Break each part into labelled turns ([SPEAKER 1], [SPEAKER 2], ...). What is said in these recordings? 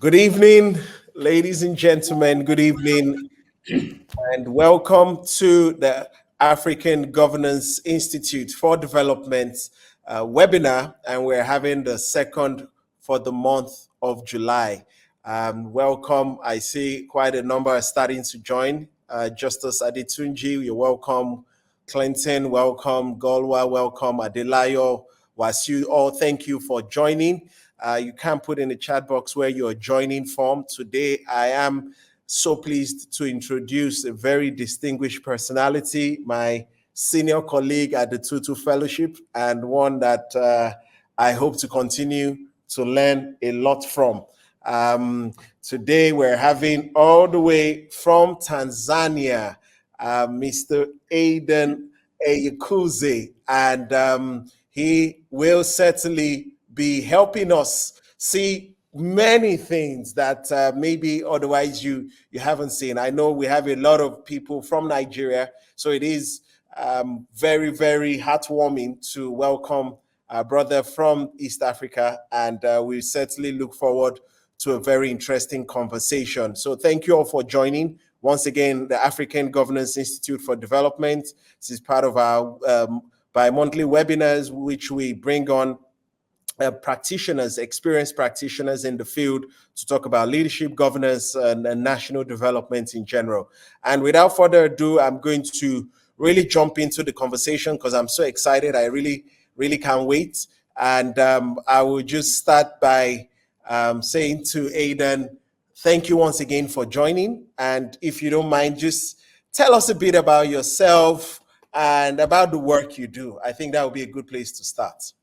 [SPEAKER 1] Good evening, ladies and gentlemen. Good evening, and welcome to the African Governance Institute for Development webinar. And we're having the second for the month of July. Welcome. I see quite a number are starting to join. Justice Adetunji, you're welcome. Clinton, welcome. Golwa, welcome. Adelayo, Wasu, all thank you for joining. You can put in the chat box where you're joining from. Today, I am so pleased to introduce a very distinguished personality, my senior colleague at the Tutu Fellowship, and one that I hope to continue to learn a lot from. Today, we're having all the way from Tanzania, Mr. Aidan Eyakuze, and he will certainly be helping us see many things that maybe otherwise you haven't seen. I know we have a lot of people from Nigeria, so it is very, very heartwarming to welcome our brother from East Africa, and we certainly look forward to a very interesting conversation. So thank you all for joining. Once again, the African Governance Institute for Development. This is part of our bi-monthly webinars, which we bring on practitioners, experienced practitioners in the field to talk about leadership, governance, and national development in general. And without further ado, I'm going to really jump into the conversation because I'm so excited. I really, really can't wait. And I will just start by saying to Aidan, thank you once again for joining. And if you don't mind, just tell us a bit about yourself and about the work you do. I think that would be a good place to start.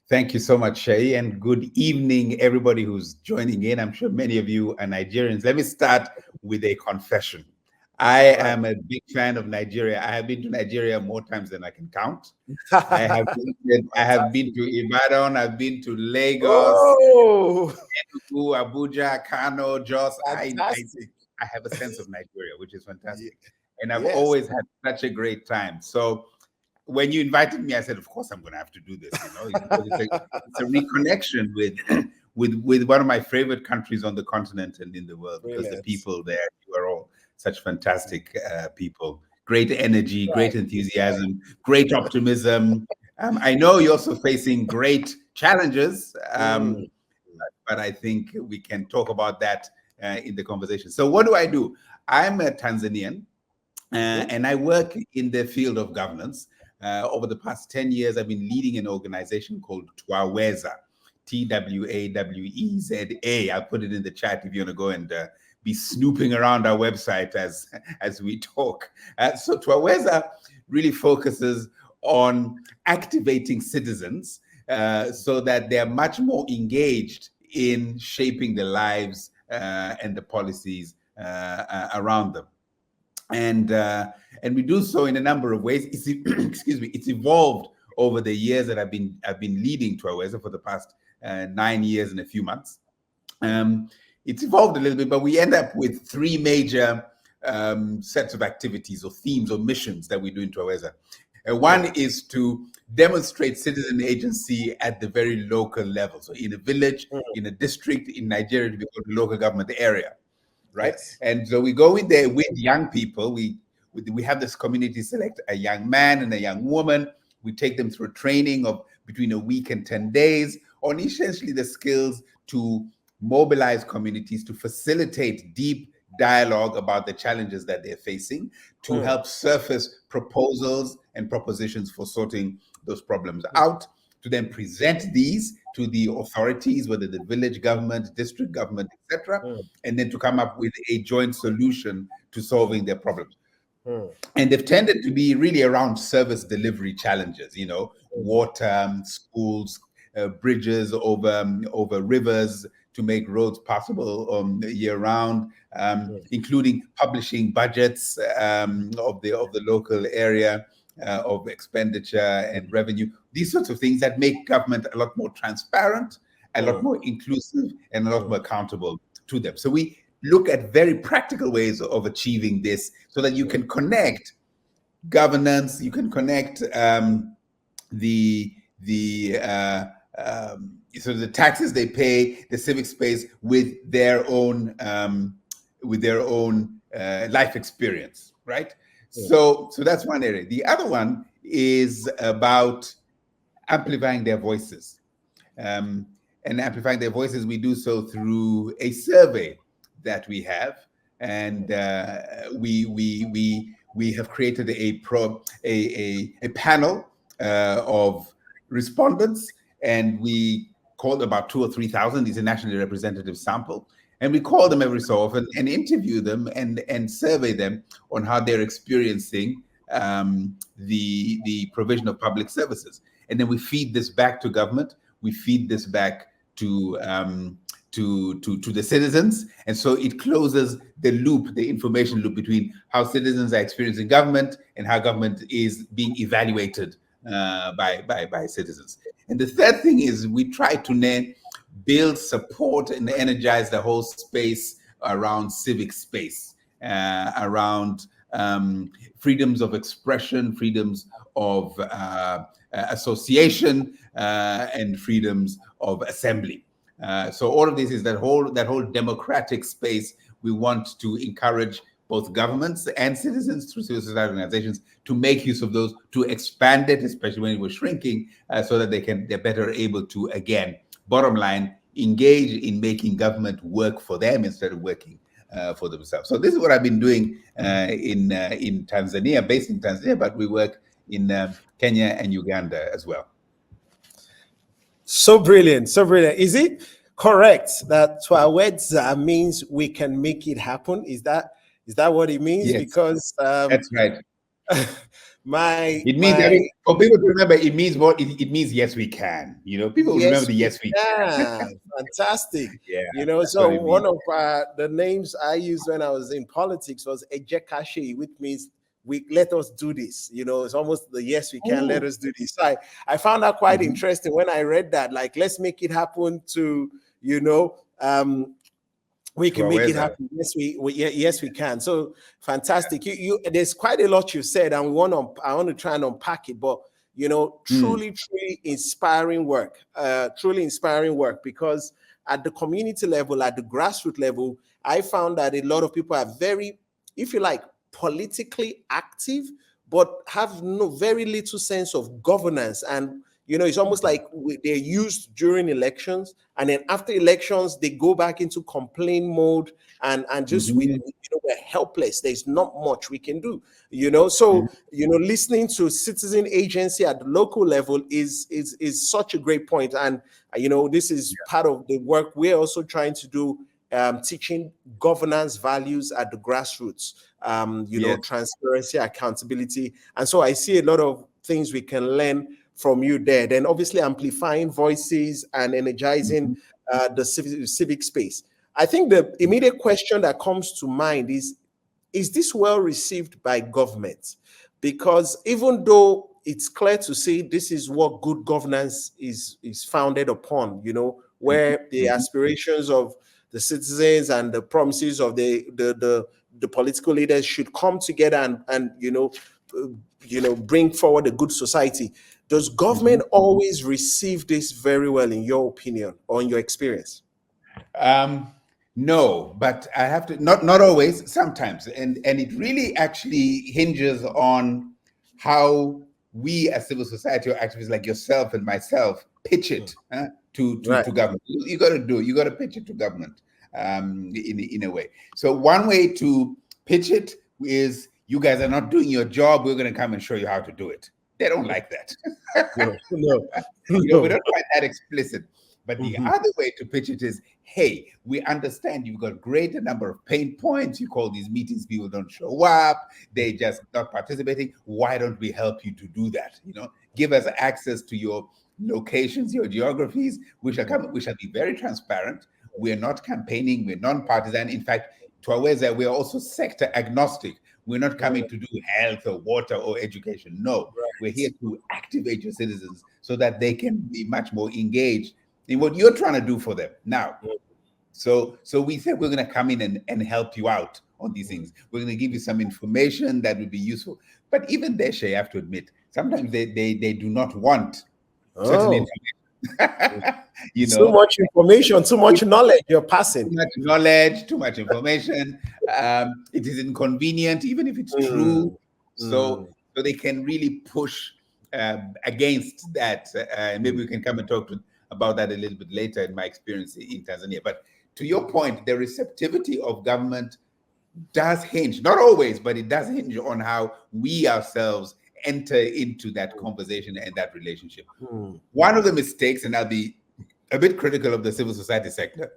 [SPEAKER 2] Thank you so much, Seyi, and good evening, everybody who's joining in. I'm sure many of you are Nigerians. Let me start with a confession. I am a big fan of Nigeria. I have been to Nigeria more times than I can count. I have been to Ibadan, I've been to Lagos, Enugu, Abuja, Kano, Jos. I have a sense of Nigeria, which is fantastic. And I've always had such a great time. So when you invited me, I said, of course, I'm going to have to do this. It's a reconnection with one of my favorite countries on the continent and in the world, because the people there, you are all such fantastic people. Great energy, great enthusiasm, great optimism. I know you're also facing great challenges, but I think we can talk about that in the conversation. So what do? I'm a Tanzanian, and I work in the field of governance. Over the past 10 years, I've been leading an organization called Twaweza, Twaweza. I'll put it in the chat if you want to go and be snooping around our website as we talk. So Twaweza really focuses on activating citizens so that they're much more engaged in shaping the lives and the policies around them. And we do so in a number of ways. It's evolved over the years that I've been leading Twaweza for the past 9 years and a few months. It's evolved a little bit, but we end up with three major sets of activities or themes or missions that we do in Twaweza. One is to demonstrate citizen agency at the very local level. So in a village, in a district, in Nigeria, we call the local government area. Right. Yes. And so we go in there with young people. We have this community select a young man and a young woman. We take them through training of between a week and 10 days on essentially the skills to mobilize communities, to facilitate deep dialogue about the challenges that they're facing, to help surface proposals and propositions for sorting those problems out, to then present these to the authorities, whether the village government, district government, etc., and then to come up with a joint solution to solving their problems. And they've tended to be really around service delivery challenges, water, schools, bridges over rivers to make roads passable year round, including publishing budgets of the local area, of expenditure and revenue, these sorts of things that make government a lot more transparent, a lot more inclusive, and a lot more accountable to them. So we look at very practical ways of achieving this so that you can connect governance, you can connect so the taxes they pay, the civic space with their own life experience, right?
[SPEAKER 1] Yeah.
[SPEAKER 2] So that's one area. The other one is about amplifying their voices. Um, and amplifying their voices, we do so through a survey that we have, and we have created a panel of respondents, and we called about 2 or 3 thousand. These are nationally representative sample, and we call them every so often and interview them and survey them on how they're experiencing the provision of public services, and then we feed this back to government. We feed this back to the citizens, and so it closes the loop, the information loop between how citizens are experiencing government and how government is being evaluated by citizens. And the third thing is we try to build support and energize the whole space around civic space, around freedoms of expression, freedoms of association, and freedoms of assembly. So all of this is that whole democratic space. We want to encourage both governments and citizens through civil society organizations to make use of those, to expand it, especially when it was shrinking, so that they're better able to, again, bottom line, engage in making government work for them instead of working for themselves. So this is what I've been doing in Tanzania, based in Tanzania, but we work in Kenya and Uganda as well.
[SPEAKER 1] So brilliant, so brilliant. Is it correct that Twawedza means we can make it happen? Is that what it means?
[SPEAKER 2] Yes,
[SPEAKER 1] because
[SPEAKER 2] that's right.
[SPEAKER 1] It
[SPEAKER 2] means, for people to remember, it means what? It means yes, we can. People remember the yes, we can.
[SPEAKER 1] Fantastic.
[SPEAKER 2] Yeah.
[SPEAKER 1] So one of the names I used when I was in politics was Ejekashi, which means let us do this. It's almost the yes, we can, let us do this. So I found that quite interesting when I read that, like, let's make it happen to, we can make it happen. Yes, we can. So fantastic. There's quite a lot you said, and I want to try and unpack it. But truly inspiring work. Truly inspiring work, because at the community level, at the grassroots level, I found that a lot of people are very, if you like, politically active, but have very little sense of governance. And it's almost like they're used during elections, and then after elections they go back into complaint mode, and just we're helpless. There's not much we can do. So listening to citizen agency at the local level is such a great point. And this is part of the work we're also trying to do, teaching governance values at the grassroots, transparency, accountability. And so I see a lot of things we can learn from you there. Then obviously amplifying voices and energizing the civic space. I think the immediate question that comes to mind is this well received by government? Because even though it's clear to see this is what good governance is founded upon, where the aspirations of the citizens and the promises of the political leaders should come together and bring forward a good society. Does government always receive this very well, in your opinion or in your experience?
[SPEAKER 2] No, but I have to, not always, sometimes. And it really actually hinges on how we as civil society or activists like yourself and myself pitch it to government. You got to pitch it to government in a way. So one way to pitch it is, you guys are not doing your job, we're going to come and show you how to do it. They don't like that.
[SPEAKER 1] No.
[SPEAKER 2] We don't find that explicit. But the other way to pitch it is, hey, we understand you've got greater number of pain points. You call these meetings, people don't show up, they just not participating. Why don't we help you to do that? Give us access to your locations, your geographies. We shall be very transparent. We're not campaigning, we're non-partisan. In fact, Twaweza, we're also sector agnostic. We're not coming to do health or water or education. No, we're here to activate your citizens so that they can be much more engaged in what you're trying to do for them now. So we said we're going to come in and help you out on these things. We're going to give you some information that would be useful. But even there, Seyi, I have to admit, sometimes they do not want certain information. You
[SPEAKER 1] Too
[SPEAKER 2] know,
[SPEAKER 1] much information, too much knowledge you're
[SPEAKER 2] too
[SPEAKER 1] passing.
[SPEAKER 2] much knowledge, too much information. It is inconvenient, even if it's true.
[SPEAKER 1] Mm,
[SPEAKER 2] So,
[SPEAKER 1] mm,
[SPEAKER 2] so they can really push against that. Maybe
[SPEAKER 1] mm,
[SPEAKER 2] we can come and talk about that a little bit later in my experience in Tanzania. But to your point, the receptivity of government does hinge, not always, but it does hinge on how we ourselves enter into that conversation and that relationship.
[SPEAKER 1] mm.
[SPEAKER 2] One of the mistakes, and I'll be a bit critical of the civil society sector,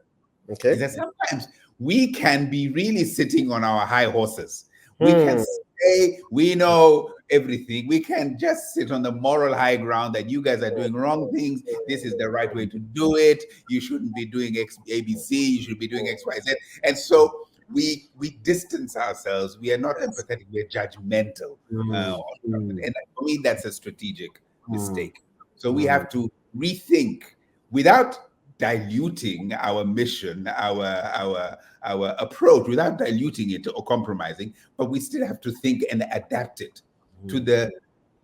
[SPEAKER 2] is
[SPEAKER 1] Okay.
[SPEAKER 2] that sometimes we can be really sitting on our high horses. We can
[SPEAKER 1] Hmm.
[SPEAKER 2] say we know everything. We can just sit on the moral high ground that you guys are doing wrong things. This is the right way to do it. You shouldn't be doing X, ABC. You should be doing X, Y, Z. And so we distance ourselves. We are not
[SPEAKER 1] Yes.
[SPEAKER 2] empathetic. We are judgmental.
[SPEAKER 1] Mm,
[SPEAKER 2] And for me, that's a strategic
[SPEAKER 1] mm,
[SPEAKER 2] mistake. So we
[SPEAKER 1] mm,
[SPEAKER 2] have to rethink without diluting our mission, our approach, without diluting it or compromising, but we still have to think and adapt it to
[SPEAKER 1] mm.
[SPEAKER 2] the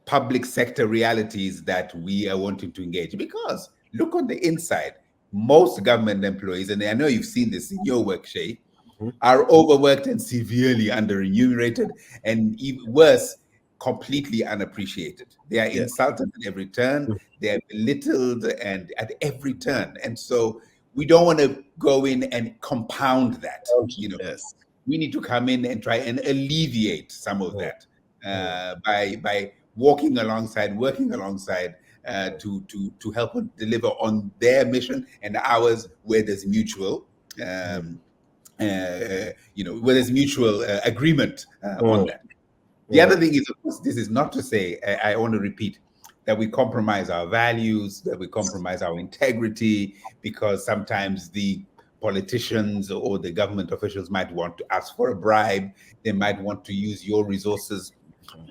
[SPEAKER 2] public sector realities that we are wanting to engage. Because look on the inside, most government employees, and I know you've seen this in your work, Shay,
[SPEAKER 1] Mhm.
[SPEAKER 2] are overworked and severely under-remunerated, and even worse, completely unappreciated. They are
[SPEAKER 1] Yes.
[SPEAKER 2] insulted at every turn,
[SPEAKER 1] Mm.
[SPEAKER 2] they are belittled and at every turn. And so we don't want to go in and compound that. You know,
[SPEAKER 1] Yes.
[SPEAKER 2] we need to come in and try and alleviate some of
[SPEAKER 1] Mm,
[SPEAKER 2] that
[SPEAKER 1] mm,
[SPEAKER 2] by walking alongside, working alongside to help deliver on their mission and ours where there's mutual
[SPEAKER 1] mm,
[SPEAKER 2] where there's mutual agreement on
[SPEAKER 1] mm,
[SPEAKER 2] that. The other
[SPEAKER 1] mm.
[SPEAKER 2] thing is, of course, this is not to say, I want to repeat, that we compromise our values, that we compromise our integrity, because sometimes the politicians or the government officials might want to ask for a bribe. They might want to use your resources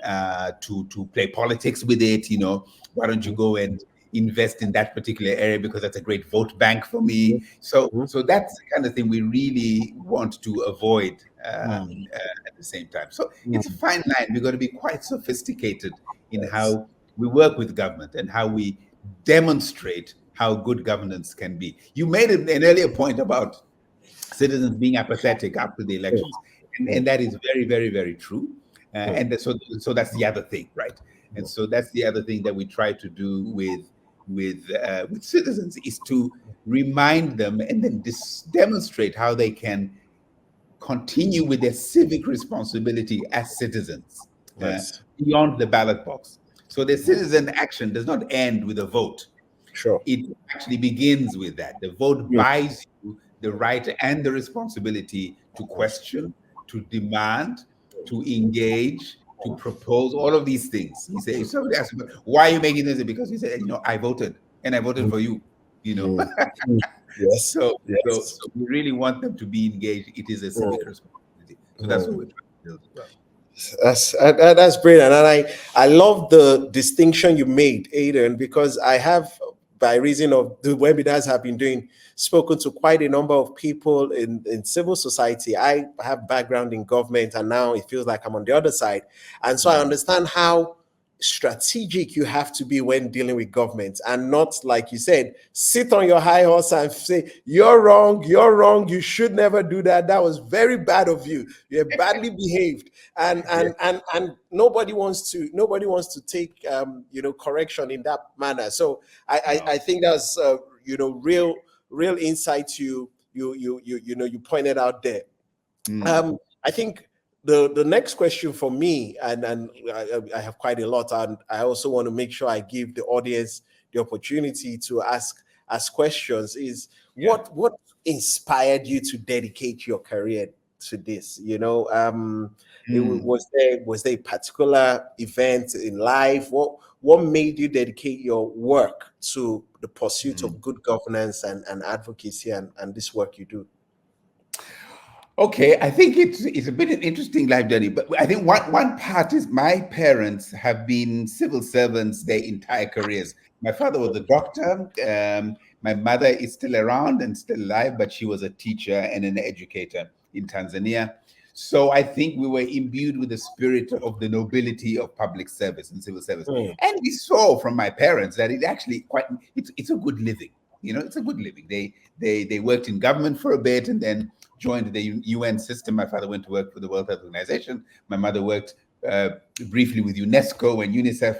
[SPEAKER 2] to play politics with it. You know, why don't you
[SPEAKER 1] Mhm.
[SPEAKER 2] go and invest in that particular area because that's a great vote bank for me.
[SPEAKER 1] Mhm.
[SPEAKER 2] So that's the kind of thing we really want to avoid
[SPEAKER 1] Mm.
[SPEAKER 2] at the same time. So it's a
[SPEAKER 1] Mm.
[SPEAKER 2] fine line. We've got to be quite sophisticated in
[SPEAKER 1] Yes.
[SPEAKER 2] how we work with government and how we demonstrate how good governance can be. You made an earlier point about citizens being apathetic after the
[SPEAKER 1] Mm.
[SPEAKER 2] elections, and
[SPEAKER 1] Mm.
[SPEAKER 2] that is very, very, very true.
[SPEAKER 1] Mm.
[SPEAKER 2] So that's the other thing, right? And
[SPEAKER 1] Mm.
[SPEAKER 2] so that's the other thing that we try to do with citizens, is to remind them and then demonstrate how they can continue with their civic responsibility as citizens uh,
[SPEAKER 1] Yes.
[SPEAKER 2] beyond the ballot box. So the
[SPEAKER 1] Mm.
[SPEAKER 2] citizen action does not end with a vote.
[SPEAKER 1] Sure.
[SPEAKER 2] It actually begins with that. The vote
[SPEAKER 1] Mm.
[SPEAKER 2] buys you the right and the responsibility to question, to demand, to engage, to propose, all of these things. He said, if somebody asks, why are you making this? Because he said, I voted and I voted
[SPEAKER 1] Mm.
[SPEAKER 2] for you, you know.
[SPEAKER 1] Mm. Mm. Yes.
[SPEAKER 2] So, so,
[SPEAKER 1] Yes.
[SPEAKER 2] so we really want them to be engaged. It is a civic
[SPEAKER 1] Mm.
[SPEAKER 2] responsibility. So that's what
[SPEAKER 1] Mm.
[SPEAKER 2] we're trying to build as well.
[SPEAKER 1] That's brilliant, and I love the distinction you made, Aidan, because I have, by reason of the webinars I've been doing, spoken to quite a number of people in civil society. I have background in government, and now it feels like I'm on the other side, and so I
[SPEAKER 2] Mm.
[SPEAKER 1] understand how strategic you have to be when dealing with government, and not, like you said, sit on your high horse and say you're wrong, you should never do that, that was very bad of you, you're badly behaved, and
[SPEAKER 2] Yeah.
[SPEAKER 1] nobody wants to take correction in that manner. So I
[SPEAKER 2] No.
[SPEAKER 1] think that's real insight you pointed out there.
[SPEAKER 2] Mm.
[SPEAKER 1] I think the next question for me, and I have quite a lot, and I also want to make sure I give the audience the opportunity to ask questions. Is
[SPEAKER 2] Yeah.
[SPEAKER 1] what inspired you to dedicate your career to this?
[SPEAKER 2] Mm.
[SPEAKER 1] Was there a particular event in life? What made you dedicate your work to the pursuit
[SPEAKER 2] Mm.
[SPEAKER 1] of good governance and advocacy and this work you do?
[SPEAKER 2] Okay, I think it's a bit an interesting life journey, but I think one part is my parents have been civil servants their entire careers. My father was a doctor. My mother is still around and still alive, but she was a teacher and an educator in Tanzania. So I think we were imbued with the spirit of the nobility of public service and civil service.
[SPEAKER 1] Mm.
[SPEAKER 2] And we saw from my parents that it actually it's a good living. It's a good living. They worked in government for a bit and then joined the UN system. My father went to work for the World Health Organization. My mother worked briefly with UNESCO and UNICEF.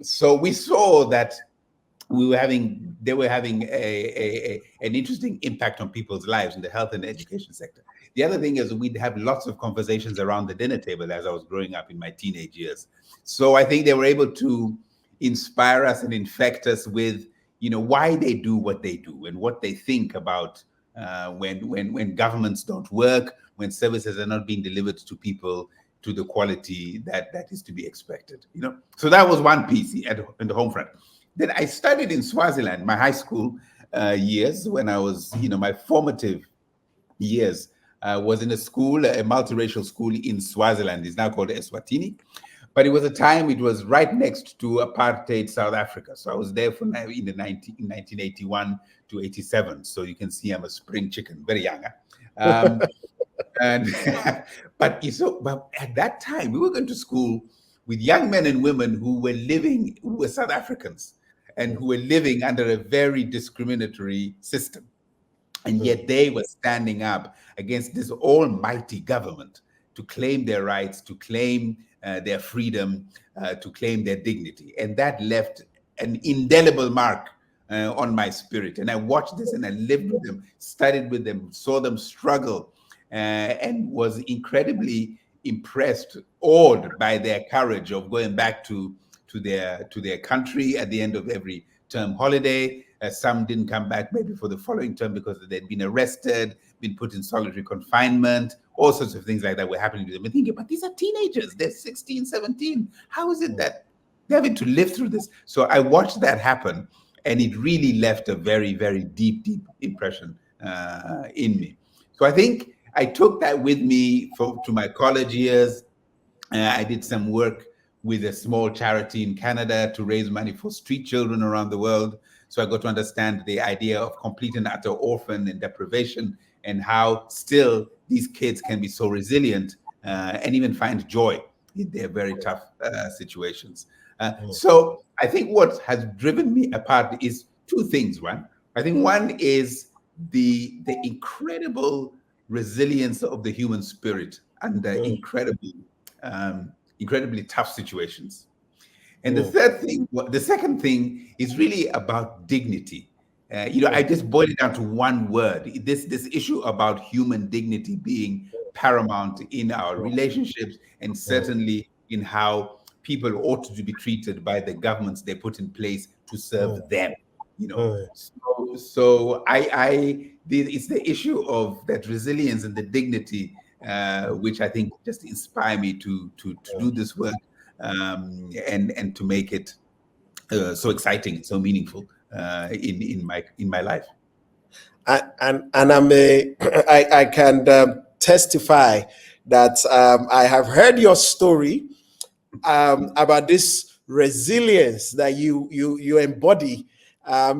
[SPEAKER 2] So we saw that they were having an interesting impact on people's lives in the health and education sector. The other thing is we'd have lots of conversations around the dinner table as I was growing up in my teenage years. So I think they were able to inspire us and infect us with, why they do what they do and what they think about when governments don't work, when services are not being delivered to people to the quality that is to be expected. So that was one piece in the home front. Then I studied in Swaziland, my high school years, when I was, my formative years was in a school, a multiracial school in Swaziland. It's now called Eswatini. But it was a time, it was right next to apartheid South Africa. So I was there in 1981 to 87. So you can see I'm a spring chicken, very young. And but at that time, we were going to school with young men and women who were South Africans and who were living under a very discriminatory system. And yet they were standing up against this almighty government to claim their rights, to claim their freedom, to claim their dignity. And that left an indelible mark on my spirit. And I watched this and I lived with them, studied with them, saw them struggle, and was incredibly impressed, awed by their courage of going back to their country at the end of every term holiday. Some didn't come back maybe for the following term because they'd been arrested, been put in solitary confinement, all sorts of things like that were happening to them. And thinking, but these are teenagers, they're 16, 17. How is it that they're having to live through this? So I watched that happen, and it really left a very, very deep, deep impression in me. So I think I took that with me to my college years. I did some work with a small charity in Canada to raise money for street children around the world. So I got to understand the idea of complete and utter orphan and deprivation, and how still these kids can be so resilient and even find joy in their very tough situations. So I think what has driven me apart is two things. I think one is the incredible resilience of the human spirit under incredibly tough situations. And the second thing is really about dignity. I just boiled it down to one word. This issue about human dignity being paramount in our relationships, and certainly in how people ought to be treated by the governments they put in place to serve them. So it's the issue of that resilience and the dignity which I think just inspire me to do this work, and to make it so exciting and so meaningful in my life.
[SPEAKER 1] And I can testify that I have heard your story about this resilience that you embody,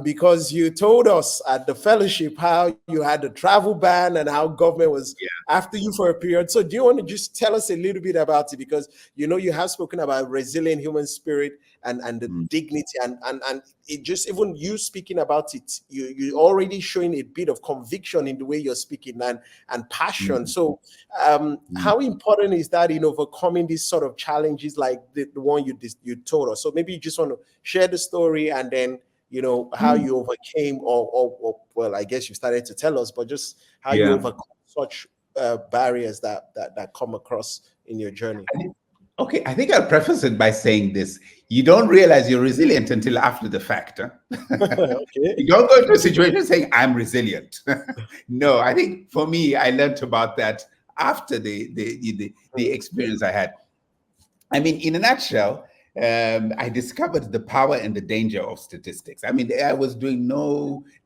[SPEAKER 1] because you told us at the fellowship how you had the travel ban and how government was after you for a period. So do you want to just tell us a little bit about it? Because you have spoken about resilient human spirit and the dignity, and it just, even you speaking about it, you already showing a bit of conviction in the way you're speaking, and passion. So how important is that in overcoming these sort of challenges like the one you told us? So maybe you just want to share the story, and then how you overcame, or well, I guess you started to tell us, but just how you overcome such barriers that come across in your journey.
[SPEAKER 2] Okay, I think I'll preface it by saying this. You don't realize you're resilient until after the fact. Huh?
[SPEAKER 1] Okay.
[SPEAKER 2] You don't go into a situation saying, I'm resilient. No, I think for me, I learned about that after the experience I had. I mean, in a nutshell, I discovered the power and the danger of statistics. I mean, I was doing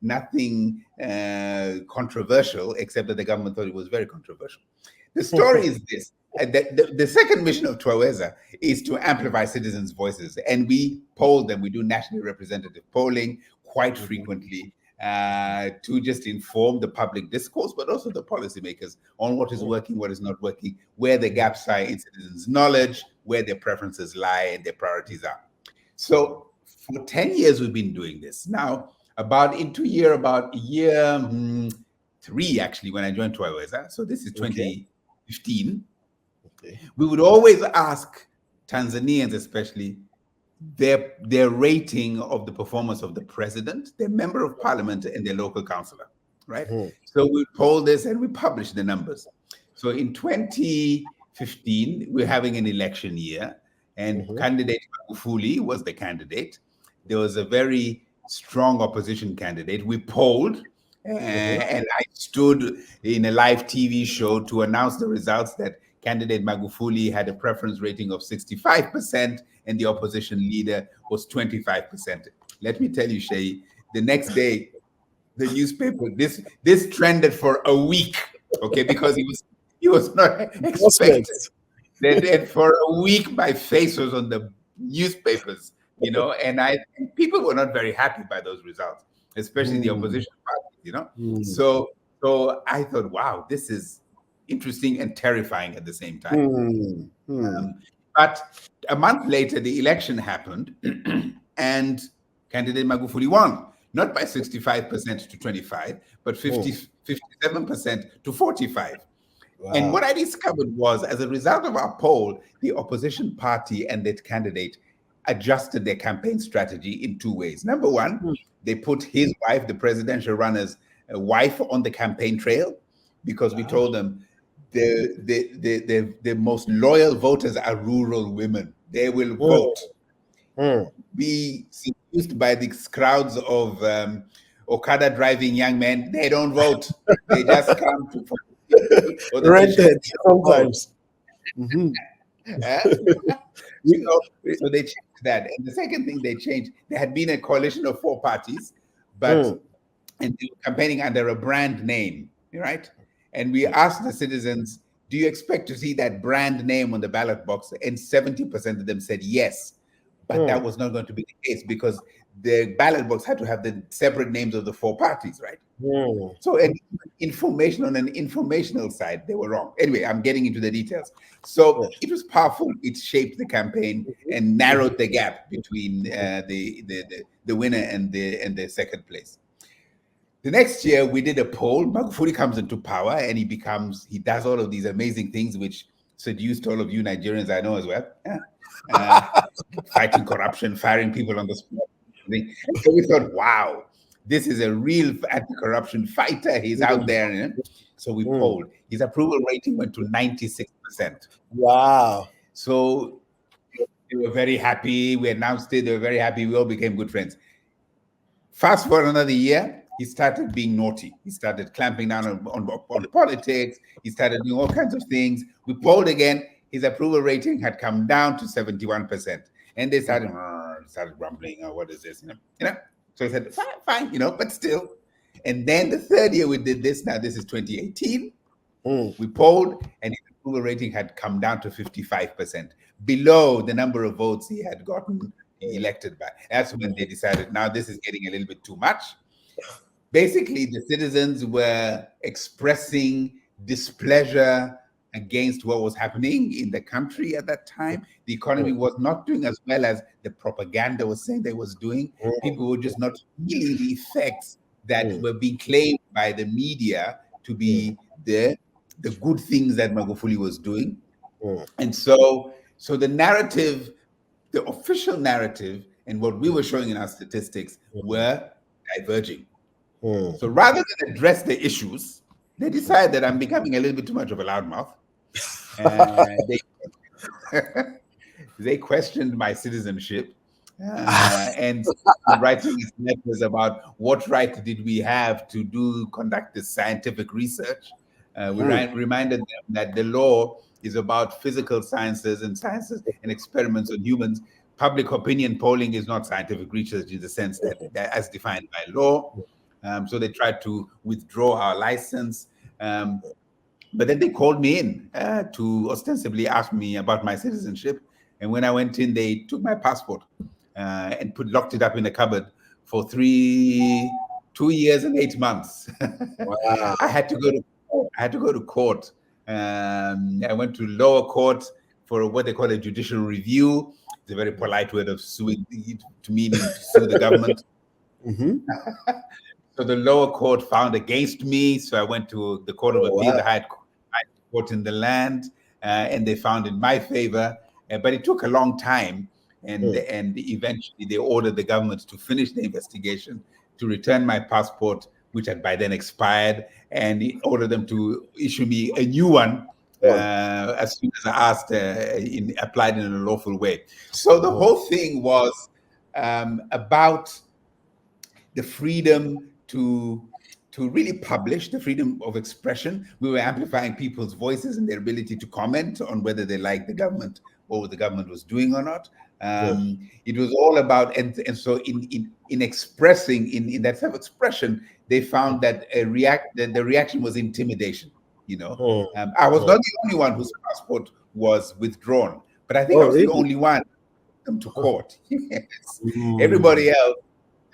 [SPEAKER 2] nothing controversial, except that the government thought it was very controversial. The story is this. The second mission of Twaweza is to amplify citizens' voices. And we poll them. We do nationally representative polling quite frequently. to just inform the public discourse, but also the policymakers on what is working, what is not working, where the gaps are in citizens' knowledge, where their preferences lie and their priorities are. So for 10 years, we've been doing this. Now, about year 3, actually, when I joined Twaweza, so this is 2015, we would always ask Tanzanians, especially, their rating of the performance of the president, their member of parliament, and their local councillor, right? So we poll this and we publish the numbers. So in 2015, we're having an election year, and candidate Magufuli was the candidate. There was a very strong opposition candidate. We polled, and I stood in a live TV show to announce the results that candidate Magufuli had a preference rating of 65%, and the opposition leader was 25%. Let me tell you, Seyi, the next day, the newspaper, this trended for a week, okay, because he was not expected. Then for a week, my face was on the newspapers, and people were not very happy by those results, especially the opposition parties, So I thought, wow, this is interesting and terrifying at the same time. But a month later, the election happened, and candidate Magufuli won, not by 65% to 25, but 57% to 45. Wow. And what I discovered was, as a result of our poll, the opposition party and that candidate adjusted their campaign strategy in 2 ways. Number one, they put his wife, the presidential runner's wife, on the campaign trail, because we told them the most loyal voters are rural women. They will vote. Be seduced by these crowds of Okada driving young men. They don't vote. They just come to vote.
[SPEAKER 1] Rented sometimes.
[SPEAKER 2] So they changed that. And the second thing they changed, there had been a coalition of 4 parties, and they were campaigning under a brand name, right? And we asked the citizens, do you expect to see that brand name on the ballot box? And 70% of them said yes. But that was not going to be the case, because the ballot box had to have the separate names of the 4 parties, right? So information on an informational side, they were wrong. Anyway, I'm getting into the details. So it was powerful. It shaped the campaign and narrowed the gap between the winner and the second place. The next year, we did a poll. Magufuli comes into power, and he does all of these amazing things, which seduced all of you Nigerians, I know as well. Fighting corruption, firing people on the spot. And so we thought, wow, this is a real anti-corruption fighter. He's out there. So we polled. His approval rating went to 96%.
[SPEAKER 1] Wow.
[SPEAKER 2] So they were very happy. We announced it. They were very happy. We all became good friends. Fast forward another year, he started being naughty. He started clamping down on politics. He started doing all kinds of things. We polled again. His approval rating had come down to 71%. And they started grumbling, oh, what is this? So I said, fine, but still. And then the third year we did this. Now this is 2018. We polled, and his approval rating had come down to 55%, below the number of votes he had gotten elected by. That's when they decided, now this is getting a little bit too much. Basically, the citizens were expressing displeasure against what was happening in the country at that time. The economy was not doing as well as the propaganda was saying they was doing. People were just not feeling the effects that were being claimed by the media to be the good things that Magufuli was doing. And so the narrative, the official narrative, and what we were showing in our statistics were diverging. So rather than address the issues, they decided that I'm becoming a little bit too much of a loudmouth. They questioned my citizenship and writing these letters about what right did we have to conduct this scientific research. We reminded them that the law is about physical sciences and experiments on humans. Public opinion polling is not scientific research in the sense that as defined by law. So they tried to withdraw our license. But then they called me in to ostensibly ask me about my citizenship. And when I went in, they took my passport and locked it up in a cupboard for 3 2 years and 8 months.
[SPEAKER 1] Wow.
[SPEAKER 2] I had to go to court. I went to lower court for what they call a judicial review. It's a very polite word of suing, to meaning to sue the government.
[SPEAKER 1] Mm-hmm.
[SPEAKER 2] So the lower court found against me. So I went to the Court of Appeal,
[SPEAKER 1] Wow.
[SPEAKER 2] the highest court in the land, and they found in my favor. But it took a long time, and eventually they ordered the government to finish the investigation, to return my passport, which had by then expired, and ordered them to issue me a new one as soon as I asked, applied in a lawful way. So the whole thing was about the freedom to really publish, the freedom of expression. We were amplifying people's voices and their ability to comment on whether they liked the government or what the government was doing or not. It was all about, and so in expressing, in that self-expression, they found that the reaction was intimidation. I was not the only one whose passport was withdrawn, but I think I was the only one to court. Yes. Everybody else,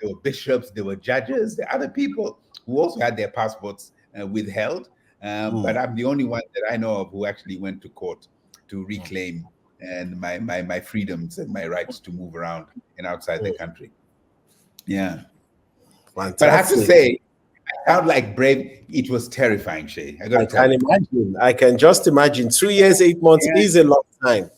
[SPEAKER 2] there were bishops, there were judges, there were other people who also had their passports withheld. But I'm the only one that I know of who actually went to court to reclaim and my freedoms and my rights to move around and outside the country. Yeah.
[SPEAKER 1] Fantastic.
[SPEAKER 2] But I have to say, I sound like brave. It was terrifying, Seyi.
[SPEAKER 1] I can imagine. I can just imagine. 2 years, 8 months is a long time.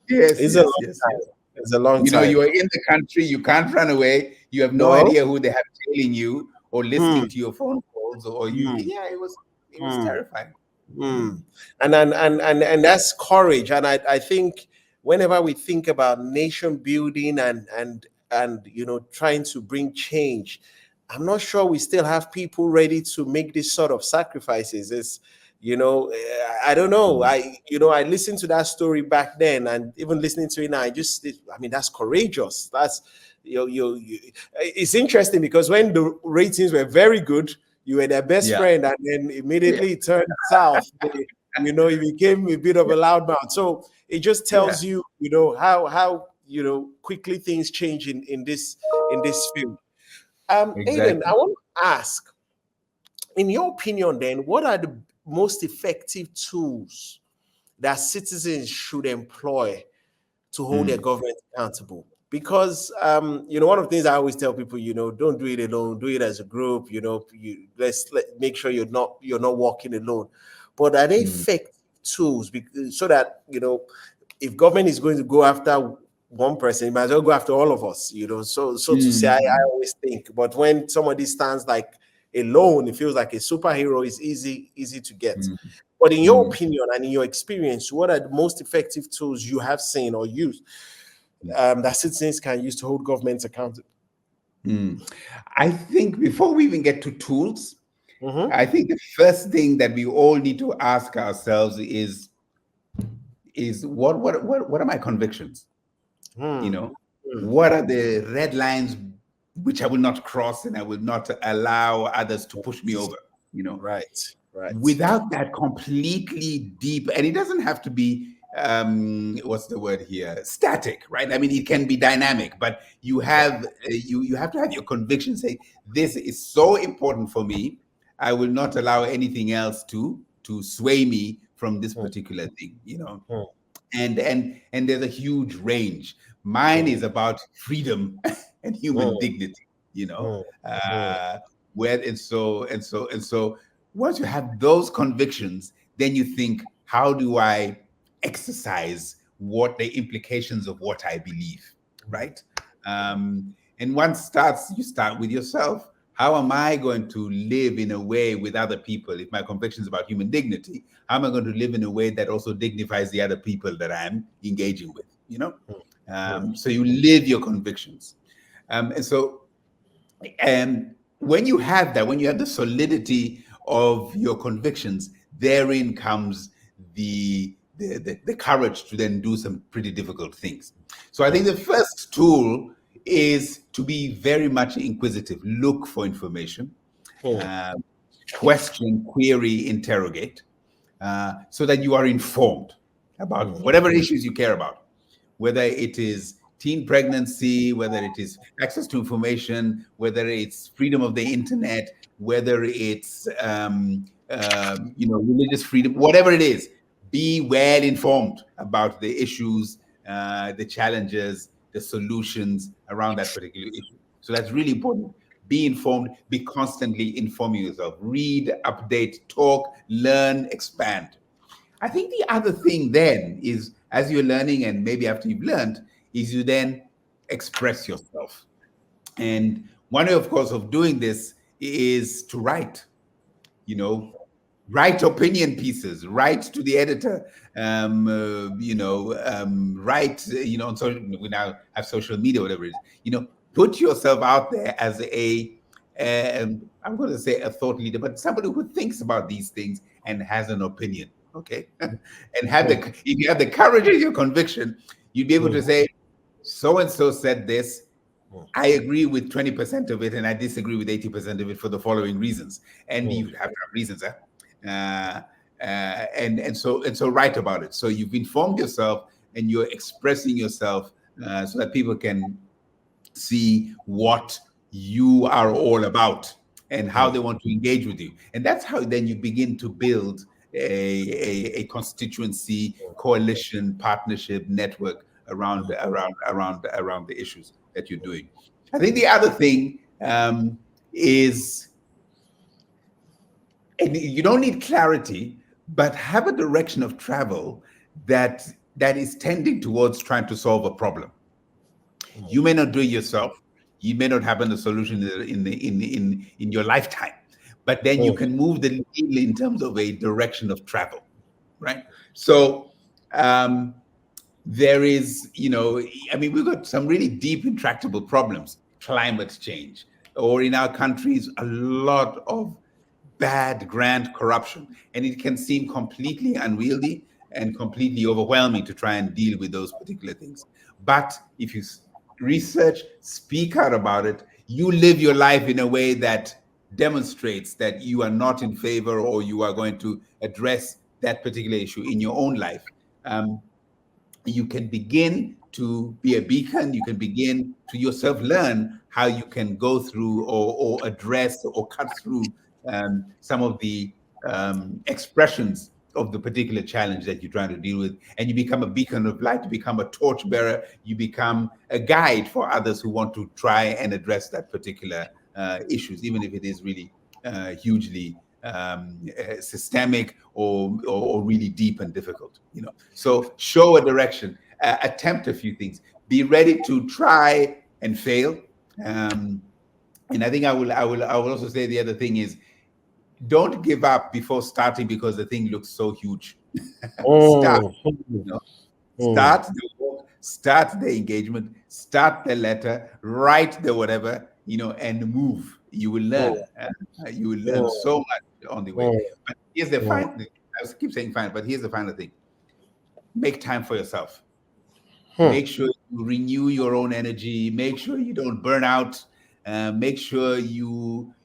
[SPEAKER 2] Yes,
[SPEAKER 1] it's a long time. It's a long time.
[SPEAKER 2] You are in the country. You can't run away. You have no idea who they have tailing you or listening to your phone calls or you. Yeah, it was terrifying.
[SPEAKER 1] And that's courage. And I think whenever we think about nation building and trying to bring change, I'm not sure we still have people ready to make this sort of sacrifices. It's, I don't know. I listened to that story back then, and even listening to it now, that's courageous. That's it's interesting because when the ratings were very good, you were their best friend, and then immediately it turned south. It became a bit of a loudmouth. So it just tells you, how quickly things change in this field.
[SPEAKER 2] Exactly.
[SPEAKER 1] Aidan, I want to ask, in your opinion, then, what are the most effective tools that citizens should employ to hold their government accountable? Because one of the things I always tell people, don't do it alone, do it as a group. Let's make sure you're not walking alone. But are they effective tools so that if government is going to go after one person, it might as well go after all of us, so to say, I always think. But when somebody stands like alone, it feels like a superhero is easy to get. But in your opinion and in your experience, what are the most effective tools you have seen or used that citizens can use to hold governments accountable?
[SPEAKER 2] I think before we even get to tools, I think the first thing that we all need to ask ourselves is what are my convictions? What are the red lines which I will not cross and I will not allow others to push me over?
[SPEAKER 1] Right.
[SPEAKER 2] Without that completely deep, and it doesn't have to be what's the word here? Static, right? I mean, it can be dynamic, but you have you have to have your conviction. Say, this is so important for me. I will not allow anything else to sway me from this particular thing. And there's a huge range. Mine is about freedom and human dignity. So once you have those convictions, then you think, how do I exercise what the implications of what I believe, right? And you start with yourself. How am I going to live in a way with other people? If my conviction is about human dignity, how am I going to live in a way that also dignifies the other people that I'm engaging with? So you live your convictions. When you have that, when you have the solidity of your convictions, therein comes the courage to then do some pretty difficult things. So I think the first tool is to be very much inquisitive. Look for information, question, query, interrogate, so that you are informed about whatever issues you care about, whether it is teen pregnancy, whether it is access to information, whether it's freedom of the internet, whether it's religious freedom, whatever it is, be well informed about the issues, the challenges, the solutions around that particular issue. So that's really important. Be informed, be constantly informing yourself, read, update, talk, learn, expand. I think the other thing then is, as you're learning, and maybe after you've learned, is you then express yourself. And one way, of course, of doing this is to write. Write opinion pieces, write to the editor, write, on social, we now have social media, whatever it is, put yourself out there as I'm going to say a thought leader, but somebody who thinks about these things and has an opinion. Okay. And if you have the courage and your conviction, you'd be able to say, so and so said this. I agree with 20% of it, and I disagree with 80% of it for the following reasons. And you have reasons, and so write about it. So you've informed yourself, and you're expressing yourself, so that people can see what you are all about and how they want to engage with you. And that's how then you begin to build a constituency, coalition, partnership, network around the issues that you're doing. I think the other thing is, and you don't need clarity, but have a direction of travel that is tending towards trying to solve a problem. You may not do it yourself. You may not have the solution in your lifetime, but then you can move the needle in terms of a direction of travel, right? So there is, we've got some really deep, intractable problems. Climate change, or in our countries, a lot of bad grant corruption, and it can seem completely unwieldy and completely overwhelming to try and deal with those particular things. But if you research, speak out about it, you live your life in a way that demonstrates that you are not in favor, or you are going to address that particular issue in your own life, you can begin to be a beacon. You can begin to yourself learn how you can go through or address or cut through some of the expressions of the particular challenge that you're trying to deal with. And you become a beacon of light, you become a torchbearer, you become a guide for others who want to try and address that particular issues, even if it is really hugely systemic or really deep and difficult. So show a direction, attempt a few things, be ready to try and fail. And I think I will also say the other thing is, don't give up before starting because the thing looks so huge. Start, start the work, start the engagement, start the letter, write the whatever, and move. You will learn. You will learn so much on the way. But here's the final thing. I keep saying fine, but here's the final thing. Make time for yourself. Make sure you renew your own energy. Make sure you don't burn out. Make sure you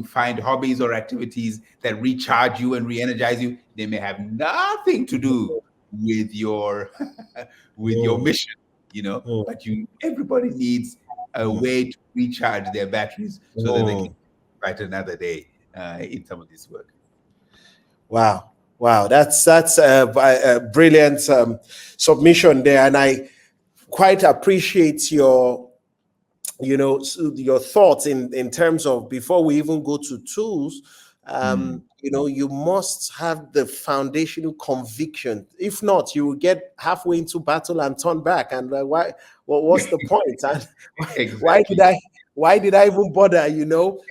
[SPEAKER 2] find hobbies or activities that recharge you and re-energize you. They may have nothing to do with your mission, but everybody needs a way to recharge their batteries so that they can fight another day in some of this work.
[SPEAKER 1] Wow, that's a brilliant submission there, and I quite appreciate your thoughts in terms of, before we even go to tools, you must have the foundational conviction. If not, you will get halfway into battle and turn back, and what's the point? And
[SPEAKER 2] Exactly.
[SPEAKER 1] why did I even bother?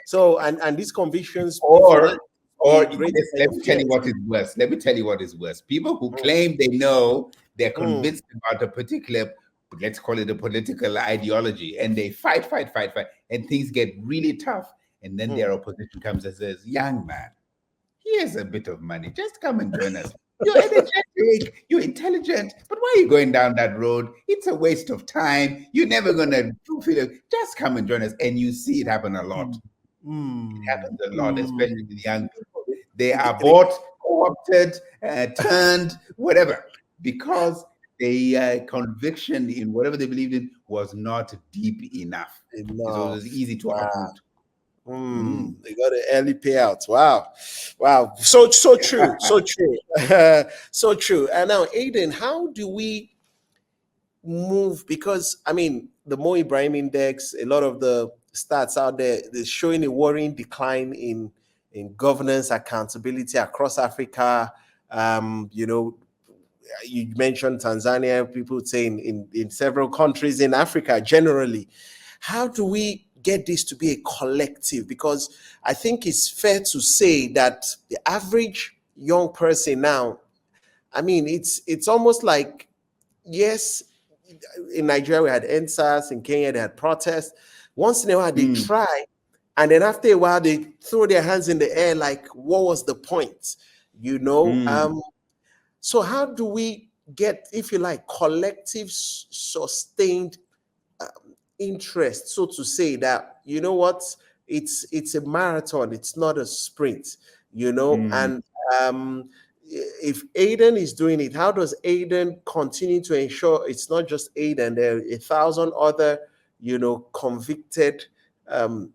[SPEAKER 1] So and these convictions,
[SPEAKER 2] or let
[SPEAKER 1] great
[SPEAKER 2] me tell you what is worse. Let me tell you what is worse. People who claim they know, they're convinced about a particular, let's call it a political ideology, and they fight, and things get really tough. And then their opposition comes and says, young man, here's a bit of money. Just come and join us. You're energetic, you're intelligent, but why are you going down that road? It's a waste of time. You're never going to fulfill it. Just come and join us. And you see it happen a lot. It happens a lot, especially with young people. They are bought, co-opted, turned, whatever, because their conviction in whatever they believed in was not deep enough. So it was
[SPEAKER 1] Enough.
[SPEAKER 2] easy to
[SPEAKER 1] Wow.
[SPEAKER 2] uproot. Mm.
[SPEAKER 1] They got an early payout. Wow, wow. So true. So true. So true. And now, Aiden, how do we move? Because I mean, the Mo Ibrahim Index, a lot of the stats out there, they're showing a worrying decline in governance accountability across Africa. You know, you mentioned Tanzania, people saying in several countries in Africa generally. How do we get this to be a collective? Because I think it's fair to say that the average young person now, I mean, it's almost like, yes, in Nigeria we had NSAS, in Kenya they had protests. Once in a while they
[SPEAKER 2] Mm.
[SPEAKER 1] try, and then after a while they throw their hands in the air like, what was the point? You know,
[SPEAKER 2] Mm.
[SPEAKER 1] so how do we get, if you like, collective sustained interest, so to say, that you know what, it's a marathon, it's not a sprint, you know,
[SPEAKER 2] Mm.
[SPEAKER 1] and if Aiden is doing it, how does Aiden continue to ensure it's not just Aiden, there are a thousand other, you know, convicted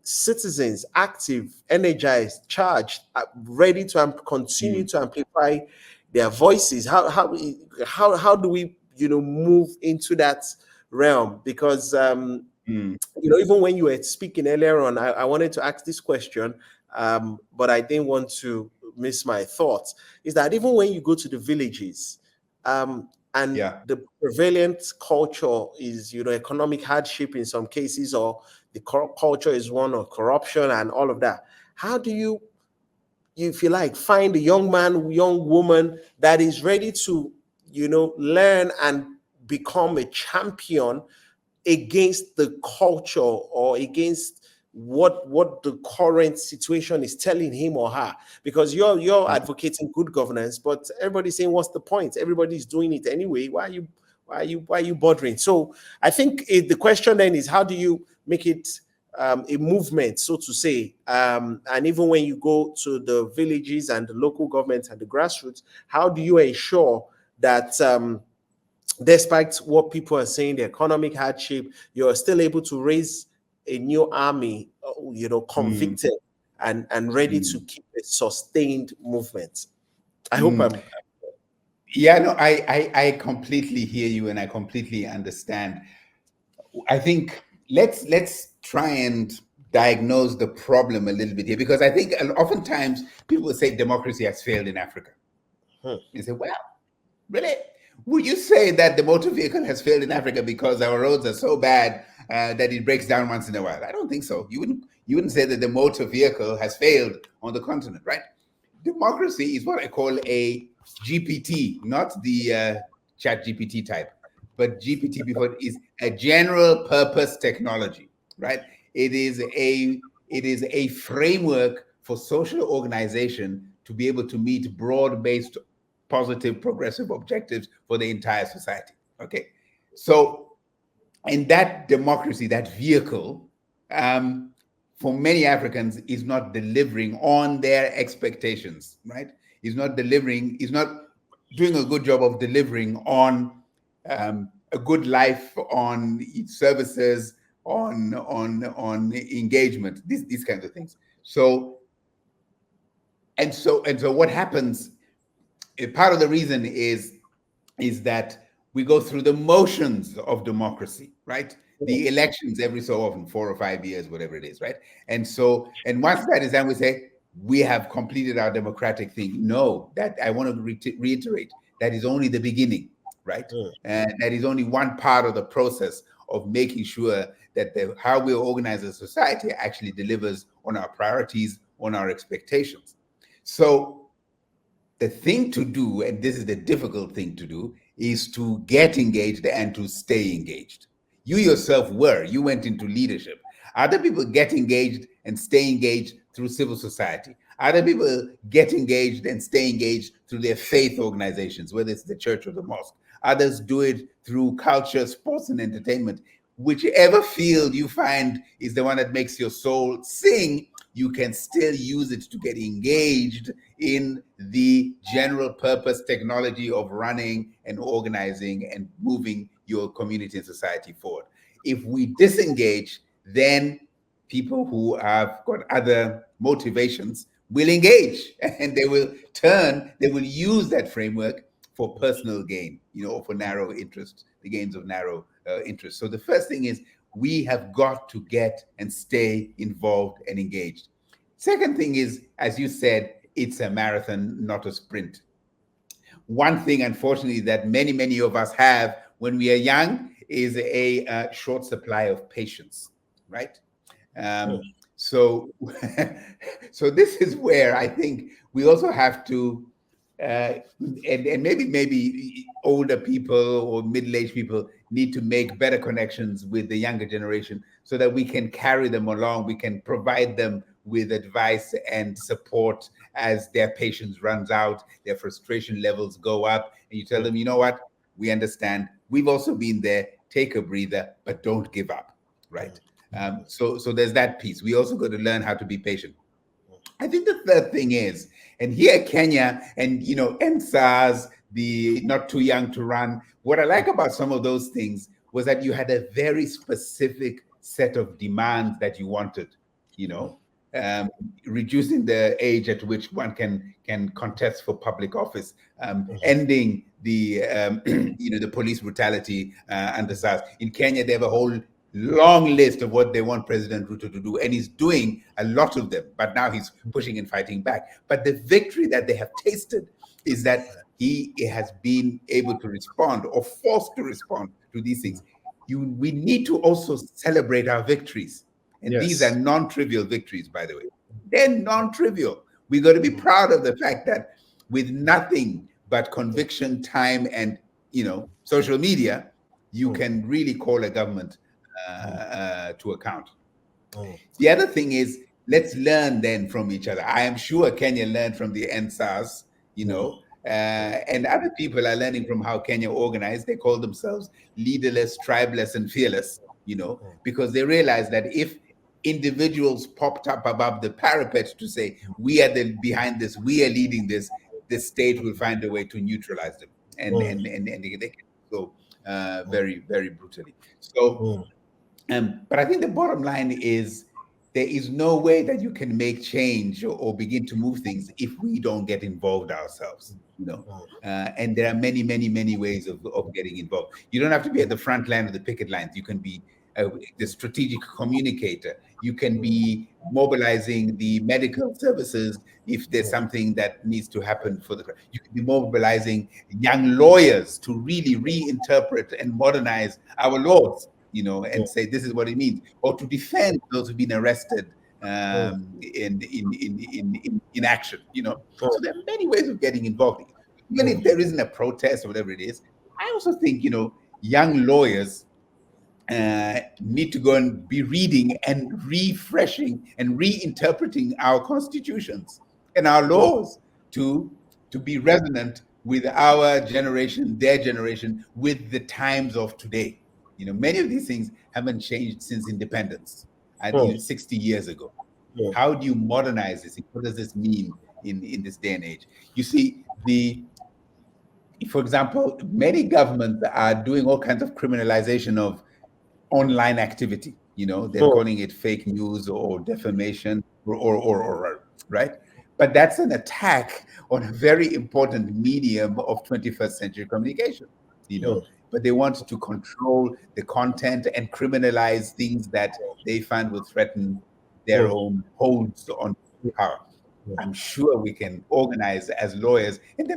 [SPEAKER 1] citizens, active, energized, charged, ready to continue
[SPEAKER 2] Mm.
[SPEAKER 1] to amplify their voices? How do we, you know, move into that realm? Because
[SPEAKER 2] Mm.
[SPEAKER 1] you know, even when you were speaking earlier on, I wanted to ask this question, but I didn't want to miss my thoughts. Is that even when you go to the villages, and
[SPEAKER 2] Yeah.
[SPEAKER 1] the prevalent culture is, you know, economic hardship in some cases, or the culture is one of corruption and all of that. How do you, if you like, find a young man, young woman that is ready to, you know, learn and become a champion against the culture or against what the current situation is telling him or her? Because you're
[SPEAKER 2] Yeah.
[SPEAKER 1] advocating good governance, but everybody's saying, what's the point? Everybody's doing it anyway. Why are you bothering? So I think the question then is, how do you make it a movement, so to say? And even when you go to the villages and the local government and the grassroots, how do you ensure that despite what people are saying, the economic hardship, you're still able to raise a new army, you know,
[SPEAKER 2] Mm.
[SPEAKER 1] convicted and ready to
[SPEAKER 2] Mm.
[SPEAKER 1] keep a sustained movement? I hope
[SPEAKER 2] Mm.
[SPEAKER 1] I'm.
[SPEAKER 2] Yeah, no, I completely hear you and I completely understand. I think let's try and diagnose the problem a little bit here, because I think oftentimes people will say democracy has failed in Africa.
[SPEAKER 1] Hmm.
[SPEAKER 2] You say, well, really? Would you say that the motor vehicle has failed in Africa because our roads are so bad that it breaks down once in a while? I don't think so. You wouldn't say that the motor vehicle has failed on the continent, right? Democracy is what I call a GPT, not the chat GPT type, but GPT before is a general purpose technology, right? It is a framework for social organization to be able to meet broad-based positive progressive objectives for the entire society. Okay. So and that democracy, that vehicle, um, for many Africans, is not delivering on their expectations, right? Is not doing a good job of delivering on a good life, on services, on engagement, these kinds of things. So what happens? Part of the reason is that we go through the motions of democracy, right? The elections every so often, 4 or 5 years, whatever it is, right? And once that is done, we say we have completed our democratic thing. No, that I want to reiterate, that is only the beginning, right?
[SPEAKER 1] Hmm.
[SPEAKER 2] And that is only one part of the process of making sure that how we organize a society actually delivers on our priorities, on our expectations. So the thing to do, and this is the difficult thing to do, is to get engaged and to stay engaged. You yourself you went into leadership. Other people get engaged and stay engaged through civil society. Other people get engaged and stay engaged through their faith organizations, whether it's the church or the mosque. Others do it through culture, sports, and entertainment. Whichever field you find is the one that makes your soul sing, you can still use it to get engaged in the general purpose technology of running and organizing and moving your community and society forward. If we disengage, then people who have got other motivations will engage and they will use that framework for personal gain, or for narrow interest, the gains of narrow interest. So the first thing is we have got to get and stay involved and engaged. Second thing is, as you said, it's a marathon, not a sprint. One thing, unfortunately, that many of us have when we are young is a short supply of patience, right? So, so this is where I think we also have to, and maybe older people or middle-aged people need to make better connections with the younger generation so that we can carry them along. We can provide them with advice and support as their patience runs out, their frustration levels go up, and you tell them, you know what, we understand. We've also been there. Take a breather, but don't give up, right? So there's that piece. We also got to learn how to be patient. I think the third thing is, and here Kenya and NSAS, the not too young to run. What I like about some of those things was that you had a very specific set of demands that you wanted, reducing the age at which one can contest for public office, ending the the police brutality under SARS. In Kenya, they have a whole long list of what they want President Ruto to do, and he's doing a lot of them, but now he's pushing and fighting back. But the victory that they have tasted is that he has been able to respond or forced to respond to these things. We need to also celebrate our victories. And these are non-trivial victories, by the way. They're non-trivial. We got to be proud of the fact that with nothing but conviction, time, and social media, you can really call a government to account. The other thing is, let's learn then from each other. I am sure Kenya learned from the NSAS, and other people are learning from how Kenya organized. They call themselves leaderless, tribeless, and fearless, because they realize that if individuals popped up above the parapet to say, we are behind this, we are leading this, the state will find a way to neutralize them. And they can go very, very brutally. So, but I think the bottom line is there is no way that you can make change or begin to move things if we don't get involved ourselves, and there are many ways of getting involved. You don't have to be at the front line of the picket lines. You can be the strategic communicator. You can be mobilizing the medical services if there's something that needs to happen for the. You can be mobilizing young lawyers to really reinterpret and modernize our laws, and say this is what it means, or to defend those who've been arrested in action. So there are many ways of getting involved. Even if there isn't a protest or whatever it is, I also think young lawyers need to go and be reading and refreshing and reinterpreting our constitutions and our laws to be resonant with our generation, their generation, with the times of today. Many of these things haven't changed since independence, 60 years ago. How do you modernize this? What does this mean in this day and age? You see, for example, many governments are doing all kinds of criminalization of online activity. They're calling it fake news or defamation or right? But that's an attack on a very important medium of 21st century communication, but they want to control the content and criminalize things that they find will threaten their own holds on power. I'm sure we can organize as lawyers. And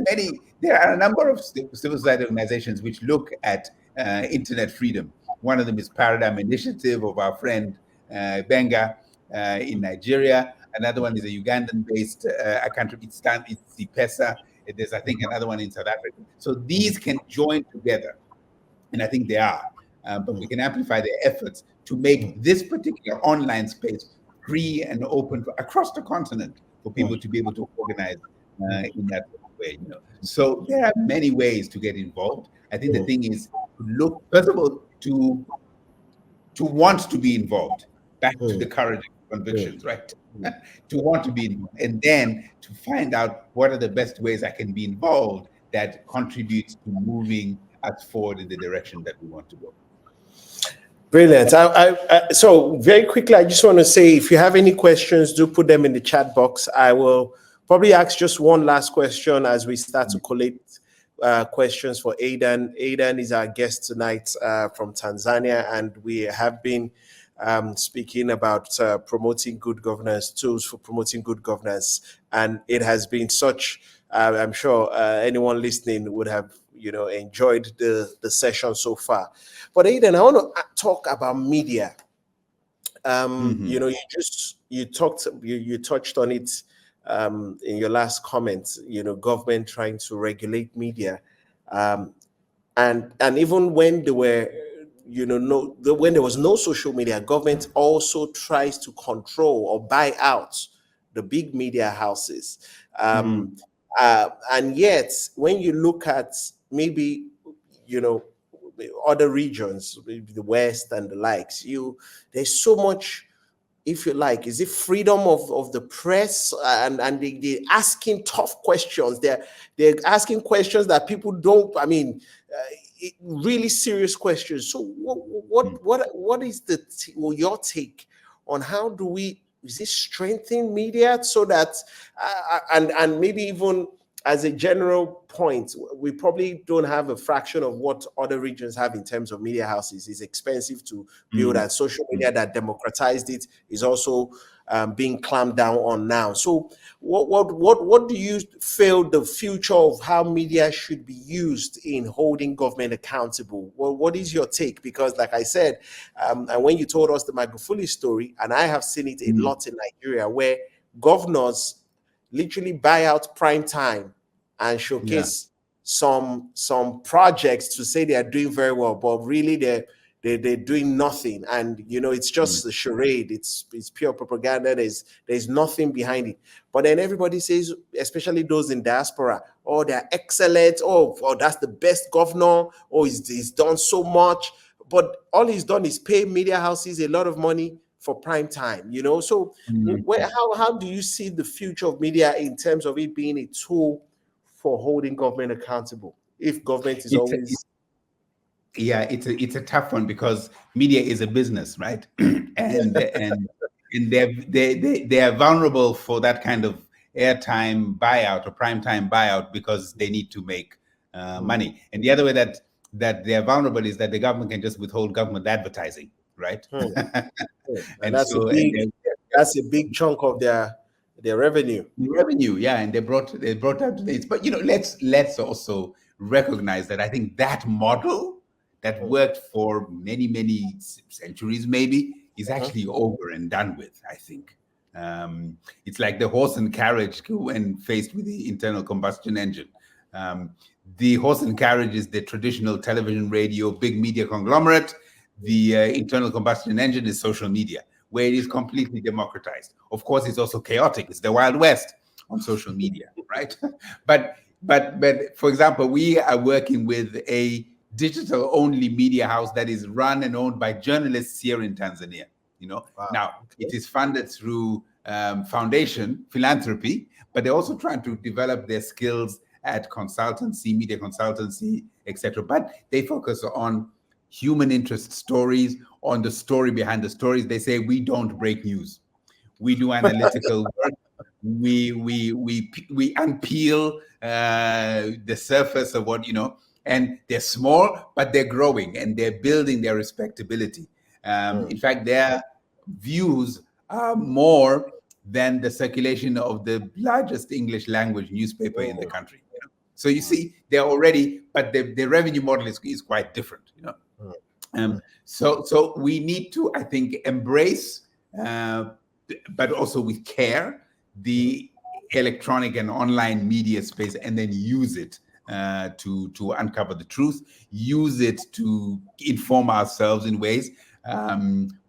[SPEAKER 2] there are a number of civil society organizations which look at internet freedom. One of them is Paradigm Initiative of our friend Benga in Nigeria. Another one is a Ugandan-based, I can't repeat, it's CIPESA. There's, I think, another one in South Africa. So these can join together, and I think they are. But we can amplify their efforts to make this particular online space free and open across the continent for people to be able to organize in that way. So there are many ways to get involved. I think the thing is to look, first of all, to want to be involved, back to the courage and convictions, right? To want to be involved, and then to find out what are the best ways I can be involved that contributes to moving us forward in the direction that we want to go.
[SPEAKER 1] Brilliant. So very quickly, I just want to say, if you have any questions, do put them in the chat box. I will probably ask just one last question as we start to collate questions for Aidan. Aidan is our guest tonight from Tanzania, and we have been speaking about promoting good governance, tools for promoting good governance, and it has been such. I'm sure anyone listening would have enjoyed the session so far. But Aidan, I want to talk about media. You touched on it in your last comment. Government trying to regulate media, and even when there were when there was no social media, government also tries to control or buy out the big media houses. And yet, when you look at maybe other regions, maybe the West and the likes, there's so much, if you like, is it freedom of the press, and they're asking tough questions. They're asking questions that people don't. I mean, really serious questions. So what is your take on how do we, is this strengthen media so that and maybe even as a general point, we probably don't have a fraction of what other regions have in terms of media houses. It's expensive to build, and social media that democratized it is also being clamped down on now. So what do you feel the future of how media should be used in holding government accountable? Well, what is your take? Because like I said, and when you told us the Magufuli story, and I have seen it a lot in Nigeria, where governors literally buy out prime time and showcase some projects to say they are doing very well, but really they're doing nothing, and it's just a charade. It's pure propaganda. There's nothing behind it. But then everybody says, especially those in diaspora, oh, they're excellent. Oh, that's the best governor. Oh, he's done so much. But all he's done is pay media houses a lot of money for prime time. So how do you see the future of media in terms of it being a tool for holding government accountable, if government is always
[SPEAKER 2] it's a tough one, because media is a business, right? and they are vulnerable for that kind of airtime buyout or prime time buyout, because they need to make money. And the other way that they are vulnerable is that the government can just withhold government advertising, right?
[SPEAKER 1] And that's a big chunk of their revenue.
[SPEAKER 2] And they brought out this. But let's also recognize that I think that model that worked for many centuries maybe is actually over and done with. I think it's like the horse and carriage when faced with the internal combustion engine. The horse and carriage is the traditional television, radio, big media conglomerate. The internal combustion engine is social media, where it is completely democratized. Of course, it's also chaotic. It's the Wild West on social media, right? But for example, we are working with a digital-only media house that is run and owned by journalists here in Tanzania. It is funded through foundation philanthropy, but they're also trying to develop their skills at consultancy, media consultancy, etc. But they focus on human interest stories, on the story behind the stories. They say we don't break news. We do analytical work. We unpeel the surface of what and they're small, but they're growing and they're building their respectability. In fact, their views are more than the circulation of the largest English language newspaper in the country. So you see, they're already, but the revenue model is quite different. So we need to, I think, embrace, but also with care, the electronic and online media space, and then use it to uncover the truth, use it to inform ourselves in ways.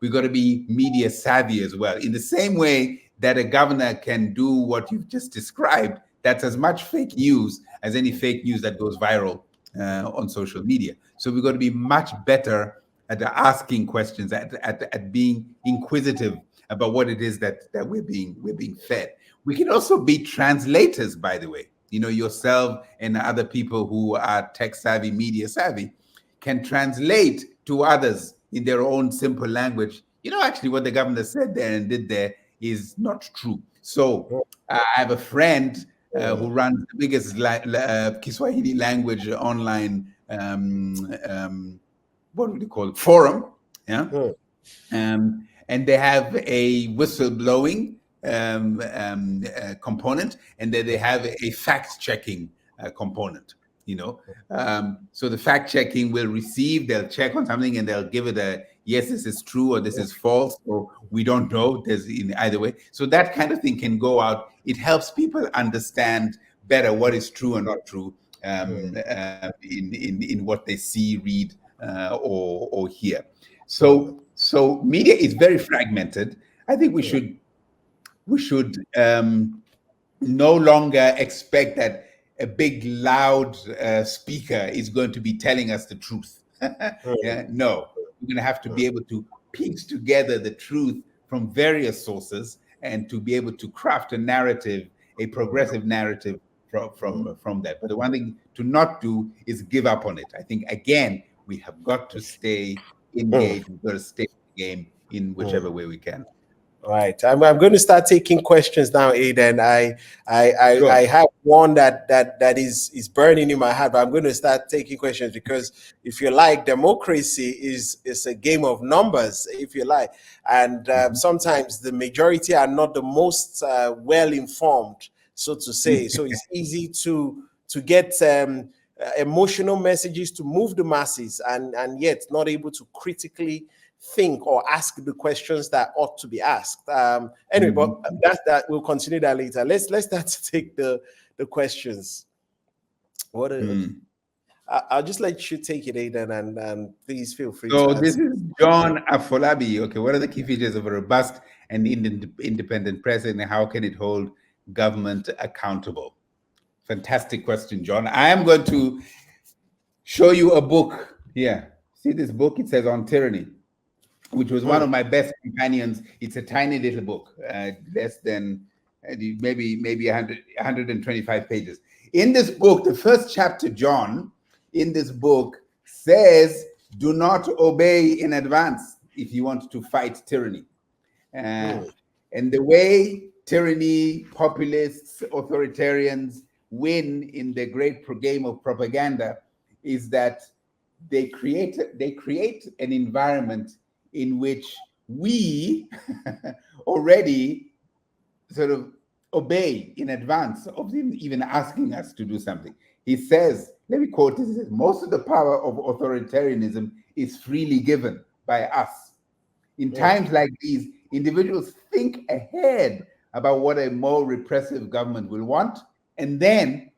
[SPEAKER 2] We've got to be media savvy as well. In the same way that a governor can do what you've just described, that's as much fake news as any fake news that goes viral on social media. So we've got to be much better at asking questions, at being inquisitive about what it is that we're being fed. We can also be translators, by the way. You know, yourself and other people who are tech savvy, media savvy, can translate to others in their own simple language. You know, actually, what the governor said there and did there is not true. So I have a friend who runs the biggest Kiswahili language online, what would you call it, forum, yeah. And they have a whistleblowing component, and then they have a fact checking component. You know, so the fact checking will receive, they'll check on something and they'll give it a yes, this is true, or this is false, or we don't know. There's in either way. So that kind of thing can go out. It helps people understand better what is true and not true in what they see, read, or hear. So media is very fragmented. I think we should no longer expect that a big loud speaker is going to be telling us the truth. Yeah, no, we're going to have to be able to piece together the truth from various sources and to be able to craft a narrative, a progressive narrative from that. But the one thing to not do is give up on it. I think, again, we have got to stay engaged. We've got to stay in the game in whichever way we can.
[SPEAKER 1] Right. I'm going to start taking questions now, Aidan.
[SPEAKER 2] Sure.
[SPEAKER 1] I have one that is burning in my heart, but I'm going to start taking questions because, if you like, democracy is a game of numbers, if you like, and sometimes the majority are not the most well informed, so to say. So it's easy to get emotional messages to move the masses, and yet not able to critically think or ask the questions that ought to be asked. Anyway, but that we'll continue that later. Let's start to take the questions. What I'll just let you take it, Aidan, and please feel free to
[SPEAKER 2] So
[SPEAKER 1] answer.
[SPEAKER 2] this is John Afolabi. Okay, what are the key features of a robust and independent press, and how can it hold government accountable? Fantastic question, John. I am going to show you a book here. See this book? It says On Tyranny, which was one of my best companions. It's a tiny little book, less than maybe 125 pages. In this book, the first chapter, John, in this book says, do not obey in advance if you want to fight tyranny. And the way tyranny, populists, authoritarians win in the great game of propaganda is that they create an environment in which we already sort of obey in advance of them even asking us to do something. He says, let me quote this, he says, most of the power of authoritarianism is freely given by us. In times like these, individuals think ahead about what a more repressive government will want and then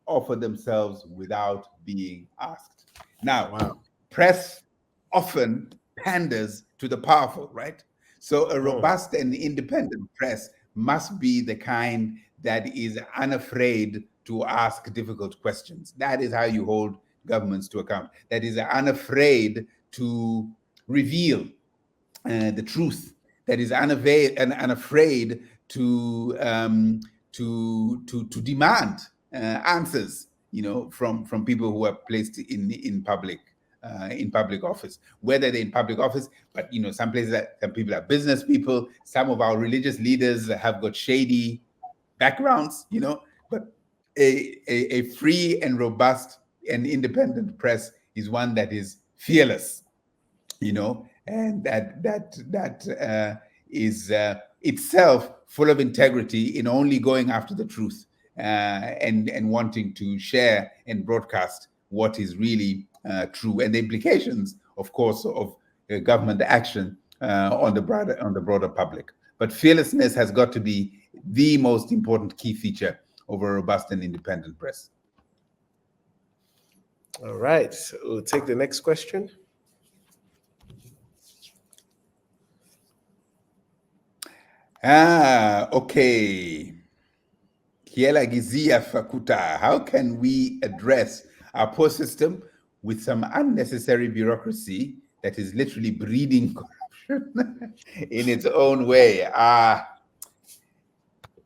[SPEAKER 2] offer themselves without being asked. Now, press often panders to the powerful, right? So a robust and independent press must be the kind that is unafraid to ask difficult questions. That is how you hold governments to account. That is unafraid to reveal the truth. That is unafraid to demand answers, you know, from people who are placed in public office, whether they're in public office, but you know, some places that some people are business people, some of our religious leaders have got shady backgrounds, you know, but a free and robust and independent press is one that is fearless, you know, and that is itself full of integrity in only going after the truth and wanting to share and broadcast what is really true, and the implications, of course, of government action on the broader public. But fearlessness has got to be the most important key feature of a robust and independent press.
[SPEAKER 1] All right, so we'll take the next question.
[SPEAKER 2] Okay. Kielagizia Fakuta, how can we address our poor system with some unnecessary bureaucracy that is literally breeding corruption in its own way.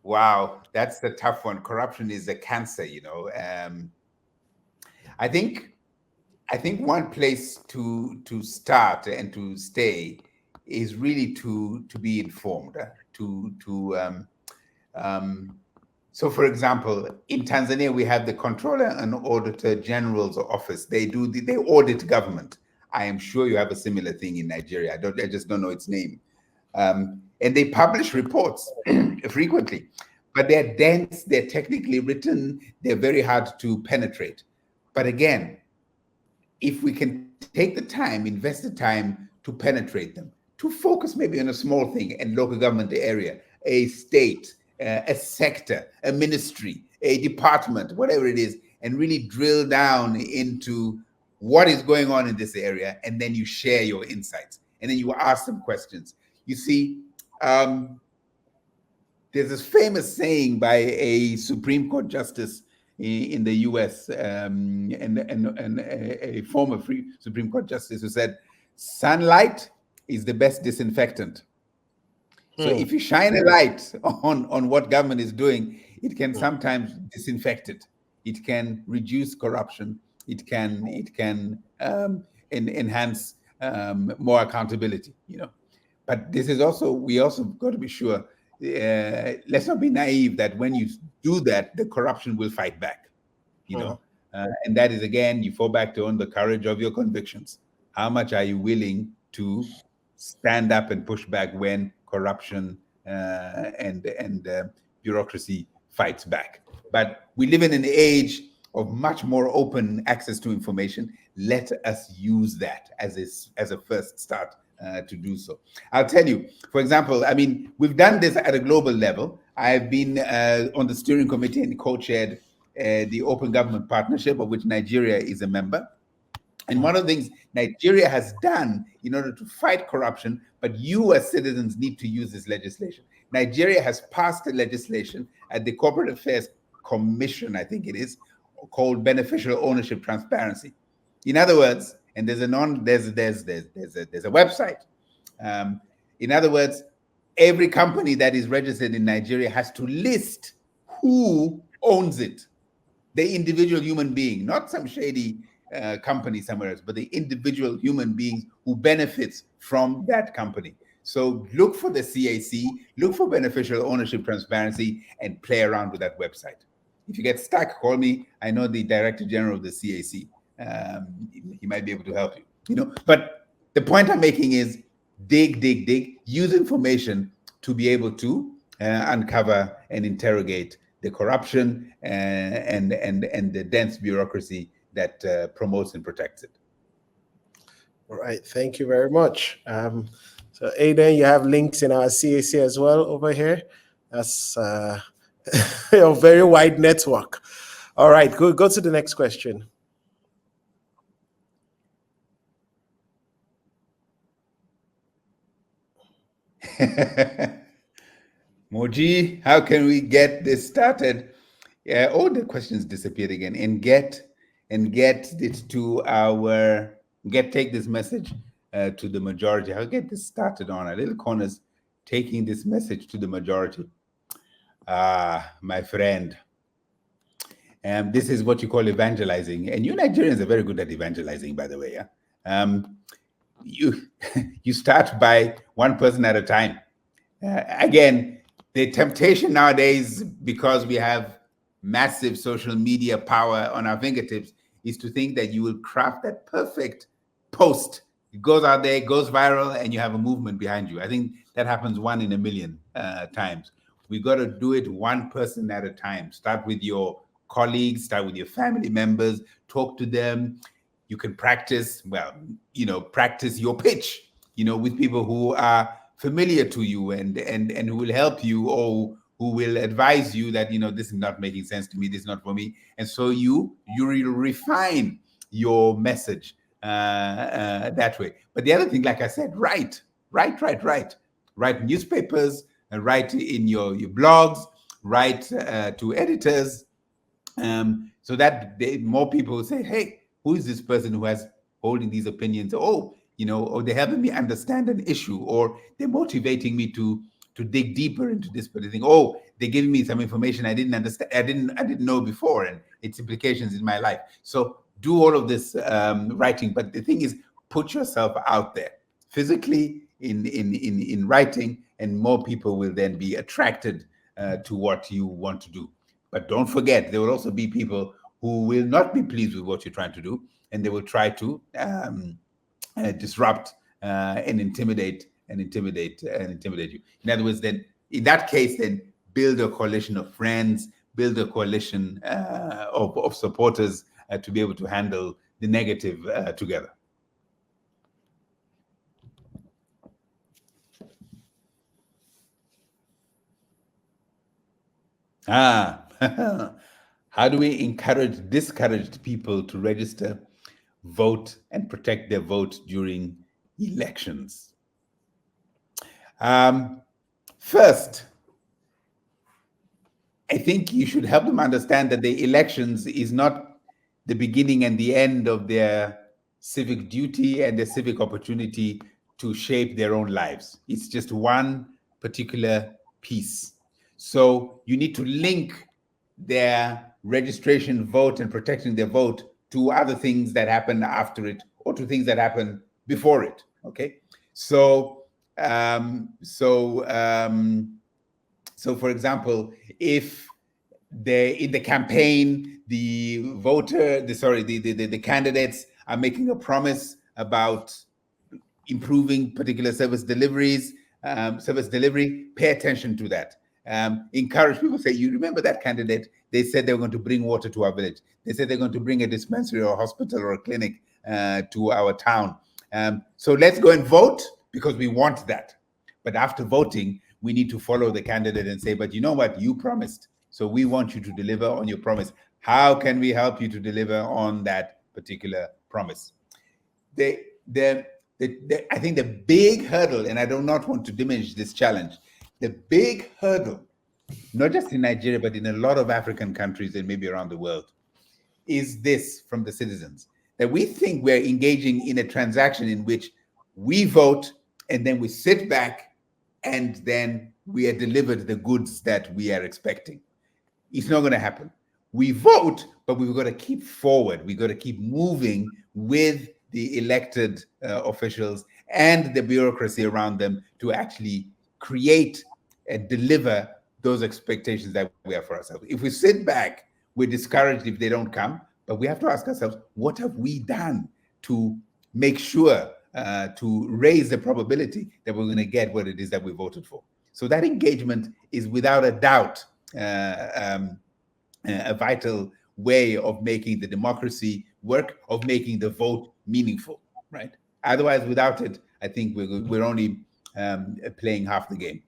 [SPEAKER 2] Wow, that's the tough one. Corruption is a cancer, you know. I think I think one place to start and to stay is really to be informed. Um, so, for example, in Tanzania we have the Controller and Auditor General's office. They audit government. I am sure you have a similar thing in Nigeria. I just don't know its name. And they publish reports frequently, but they're dense, they're technically written, they're very hard to penetrate. But again, if we can take the time, invest the time to penetrate them, to focus maybe on a small thing and local government area, a state, a sector, a ministry, a department, whatever it is, and really drill down into what is going on in this area, and then you share your insights, and then you ask them questions. You see, there's this famous saying by a Supreme Court justice in the U.S. And a former Supreme Court justice who said, "Sunlight is the best disinfectant." So if you shine a light on what government is doing, it can sometimes disinfect it. It can reduce corruption. It can enhance more accountability. You know, but this is also we also got to be sure. Let's not be naive that when you do that, the corruption will fight back. You know, and that is again, you fall back to on the courage of your convictions. How much are you willing to stand up and push back when corruption and bureaucracy fights back? But we live in an age of much more open access to information. Let us use that as a first start to do so. I'll tell you, for example, I mean, we've done this at a global level. I've been on the steering committee and co-chaired the Open Government Partnership, of which Nigeria is a member. And one of the things Nigeria has done in order to fight corruption, but you as citizens need to use this legislation. Nigeria has passed a legislation at the Corporate Affairs Commission, I think it is, called Beneficial Ownership Transparency. In other words, and there's a website. In other words, every company that is registered in Nigeria has to list who owns it, the individual human being, not some shady company somewhere else, but the individual human beings who benefits from that company. So look for the CAC, look for Beneficial Ownership Transparency, and play around with that website. If you get stuck, call me. I know the Director General of the CAC. He might be able to help you. You know, but the point I'm making is dig, use information to be able to uncover and interrogate the corruption and the dense bureaucracy that promotes and protects it.
[SPEAKER 1] All right, thank you very much. So Aidan, you have links in our CAC as well over here. That's a very wide network. All right, go to the next question.
[SPEAKER 2] Moji, how can we get this started? Yeah, all the questions disappeared again. And get it to take this message to the majority. I'll get this started on our little corners, taking this message to the majority. My friend. This is what you call evangelizing. And you Nigerians are very good at evangelizing, by the way. Yeah. You start by one person at a time. Again, the temptation nowadays, because we have massive social media power on our fingertips, is to think that you will craft that perfect post. It goes out there, it goes viral, and you have a movement behind you. I think that happens 1 in a million times. We got to do it one person at a time. Start with your colleagues, start with your family members, talk to them. You can practice, practice your pitch, with people who are familiar to you and who will help you or who will advise you that, this is not making sense to me, this is not for me. And so you refine your message that way. But the other thing, like I said, write newspapers, write in your blogs, write to editors, so that more people will say, hey, who is this person who has holding these opinions? Oh, or they're helping me understand an issue, or they're motivating me to dig deeper into this particular thing. Oh, they're giving me some information I didn't understand, I didn't know before, and its implications in my life. So do all of this writing, but the thing is, put yourself out there physically in writing, and more people will then be attracted to what you want to do. But don't forget, there will also be people who will not be pleased with what you're trying to do, and they will try to disrupt and intimidate you. In other words, then in that case, then build a coalition of friends, build a coalition of supporters to be able to handle the negative together. How do we encourage discouraged people to register, vote, and protect their vote during elections? First, I think you should help them understand that the elections is not the beginning and the end of their civic duty and their civic opportunity to shape their own lives. It's just one particular piece. So you need to link their registration, vote, and protecting their vote to other things that happen after it, or to things that happen before it. Okay, so for example, if in the campaign, the candidates are making a promise about improving particular service delivery, pay attention to that. Encourage people, say, you remember that candidate? They said they were going to bring water to our village. They said they're going to bring a dispensary or a hospital or a clinic to our town. So let's go and vote, because we want that. But after voting, we need to follow the candidate and say, but you know what? You promised. So we want you to deliver on your promise. How can we help you to deliver on that particular promise? I think the big hurdle, and I do not want to diminish this challenge, the big hurdle, not just in Nigeria, but in a lot of African countries and maybe around the world, is this from the citizens, that we think we're engaging in a transaction in which we vote and then we sit back and then we are delivered the goods that we are expecting. It's not going to happen. We vote, but we've got to keep forward. We've got to keep moving with the elected officials and the bureaucracy around them to actually create and deliver those expectations that we have for ourselves. If we sit back, we're discouraged if they don't come, but we have to ask ourselves, what have we done to make sure to raise the probability that we're going to get what it is that we voted for? So that engagement is without a doubt a vital way of making the democracy work, of making the vote meaningful, right? Otherwise, without it, I think we're only playing half the game.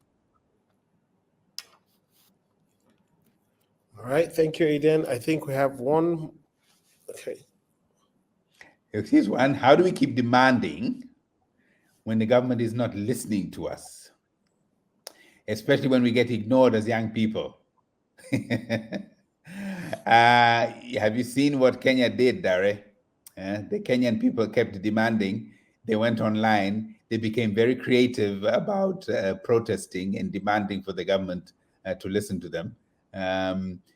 [SPEAKER 1] All right, thank you, Aidan. I think we have one. Okay.
[SPEAKER 2] Here's one. How do we keep demanding when the government is not listening to us, especially when we get ignored as young people? Have you seen what Kenya did, Dare? The Kenyan people kept demanding. They went online. They became very creative about protesting and demanding for the government to listen to them.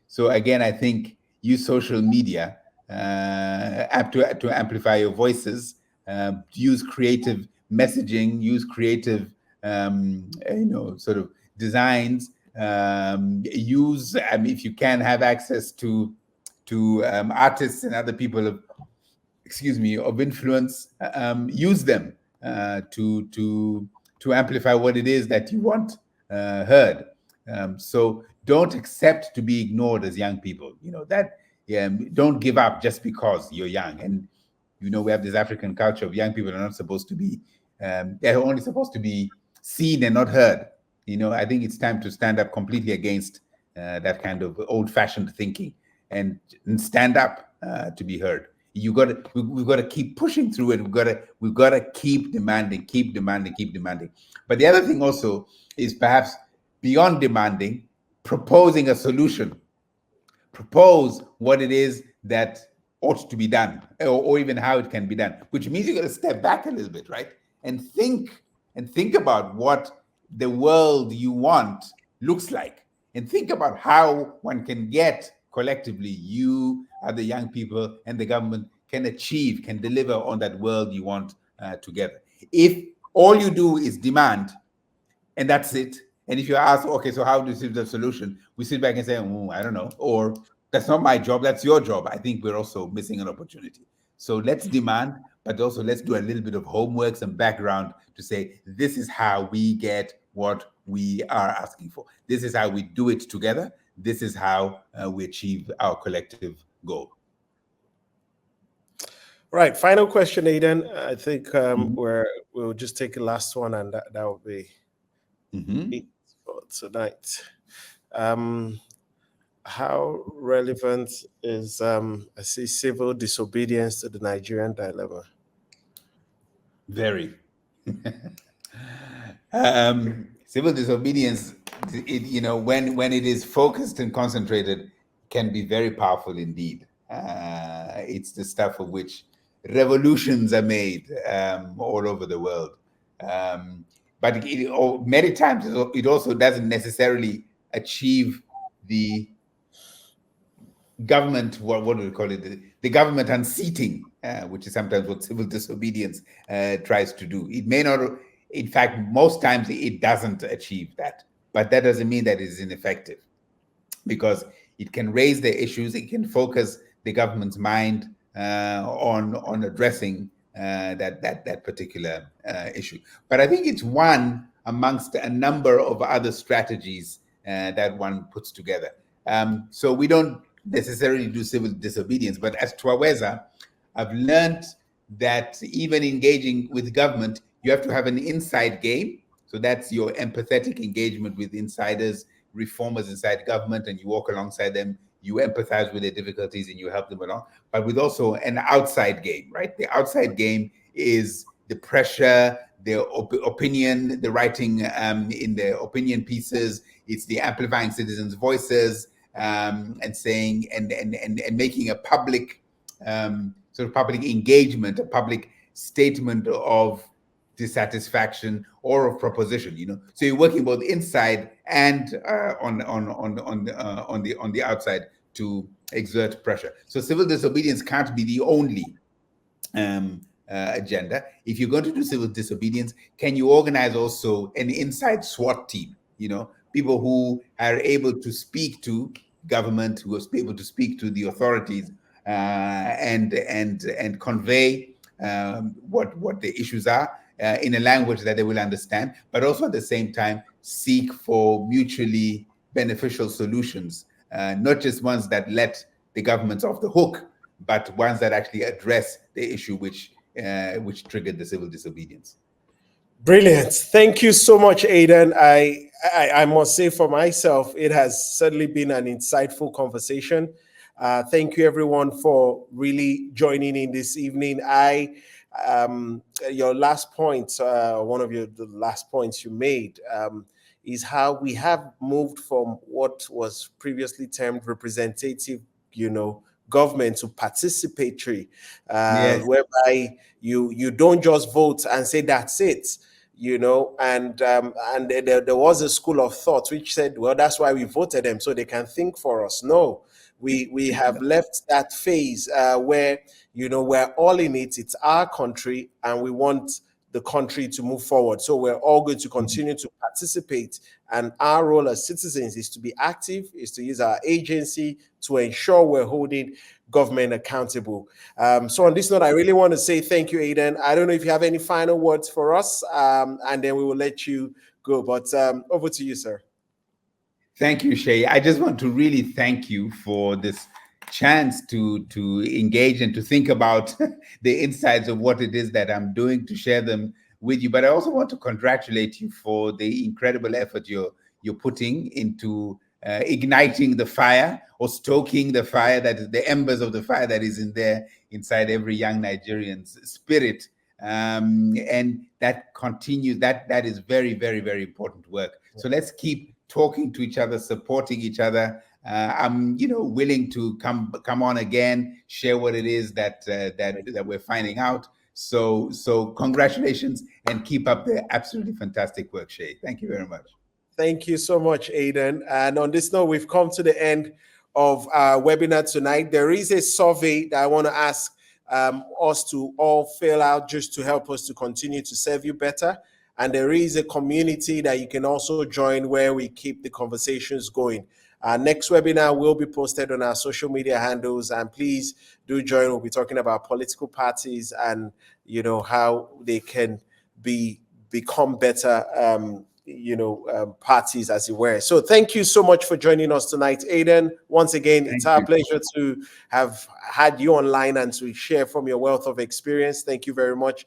[SPEAKER 2] So again, I think use social media to amplify your voices. Use creative messaging. Use creative, sort of designs. Use, if you can have access to artists and other people of influence, use them to amplify what it is that you want heard. So don't accept to be ignored as young people. Don't give up just because you're young. And we have this African culture of young people are not supposed to be, they're only supposed to be seen and not heard. I think it's time to stand up completely against that kind of old-fashioned thinking and stand up to be heard. We've got to keep pushing through it. We've got to keep demanding. But the other thing also is perhaps beyond demanding, proposing a solution. Propose what it is that ought to be done, or even how it can be done, which means you got to step back a little bit, right? And think about what the world you want looks like, and think about how one can get collectively, you, other young people, and the government can achieve, can deliver on that world you want together. If all you do is demand, and that's it. And if you ask, okay, so how do you see the solution? We sit back and say, I don't know, or that's not my job, that's your job. I think we're also missing an opportunity. So let's demand, but also let's do a little bit of homework, some background to say, this is how we get what we are asking for. This is how we do it together. This is how we achieve our collective goal.
[SPEAKER 1] Right. Final question, Aidan. I think
[SPEAKER 2] Mhm.
[SPEAKER 1] we'll just take the last one, and that will be
[SPEAKER 2] Mhm.
[SPEAKER 1] it for tonight. Um, how relevant is I see civil disobedience to the Nigerian dilemma?
[SPEAKER 2] Very. Civil disobedience, when it is focused and concentrated, can be very powerful indeed. It's the stuff of which revolutions are made all over the world. But many times it also doesn't necessarily achieve the government, what do we call it? The government unseating, which is sometimes what civil disobedience tries to do. It may not, in fact, most times it doesn't achieve that, but that doesn't mean that it is ineffective, because it can raise the issues, it can focus the government's mind on addressing that particular issue. But I think it's one amongst a number of other strategies that one puts together. So we don't necessarily do civil disobedience, but as Twaweza, I've learned that even engaging with government, you have to have an inside game. So that's your empathetic engagement with insiders, reformers inside government, and you walk alongside them, you empathize with their difficulties and you help them along, but with also an outside game, right? The outside game is the pressure, the opinion, the writing in the opinion pieces, it's the amplifying citizens' voices, and saying and making a public sort of public engagement, a public statement of dissatisfaction or of proposition. So you're working both inside and on the outside to exert pressure. So civil disobedience can't be the only agenda. If you're going to do civil disobedience, can you organize also an inside SWAT team? People who are able to speak to government, who are able to speak to the authorities, and convey what the issues are in a language that they will understand, but also at the same time seek for mutually beneficial solutions, not just ones that let the governments off the hook, but ones that actually address the issue which triggered the civil disobedience.
[SPEAKER 1] Brilliant. Thank you so much, Aidan. I must say for myself, it has certainly been an insightful conversation. Thank you, everyone, for really joining in this evening. Your last point, one of the last points you made, is how we have moved from what was previously termed representative, government to participatory,
[SPEAKER 2] Yes.
[SPEAKER 1] whereby you don't just vote and say that's it. And there was a school of thought which said, well, that's why we voted them, so they can think for us. No, we have left that phase where we're all in it. It's our country, and we want the country to move forward. So we're all going to continue to participate, and our role as citizens is to be active, is to use our agency to ensure we're holding government accountable. So on this note, I really want to say thank you, Aidan. I don't know if you have any final words for us, and then we will let you go. But over to you, sir.
[SPEAKER 2] Thank you, Seyi. I just want to really thank you for this chance to engage and to think about the insights of what it is that I'm doing, to share them with you. But I also want to congratulate you for the incredible effort you're putting into igniting the fire, or stoking the fire, that is the embers of the fire that is inside every young Nigerian's spirit. And that continues. That is very, very, very important work. So let's keep talking to each other, supporting each other, I'm, willing to come on again, share what it is that we're finding out. So congratulations and keep up the absolutely fantastic work, Seyi. Thank you very much.
[SPEAKER 1] Thank you so much, Aidan. And on this note, we've come to the end of our webinar tonight. There is a survey that I want to ask us to all fill out just to help us to continue to serve you better. And there is a community that you can also join where we keep the conversations going. Our next webinar will be posted on our social media handles, and please do join. We'll be talking about political parties and how they can become better parties, as it were. So thank you so much for joining us tonight, Aidan. Once again, it's
[SPEAKER 2] Thank
[SPEAKER 1] our
[SPEAKER 2] you.
[SPEAKER 1] pleasure to have had you online and to share from your wealth of experience. Thank you very much.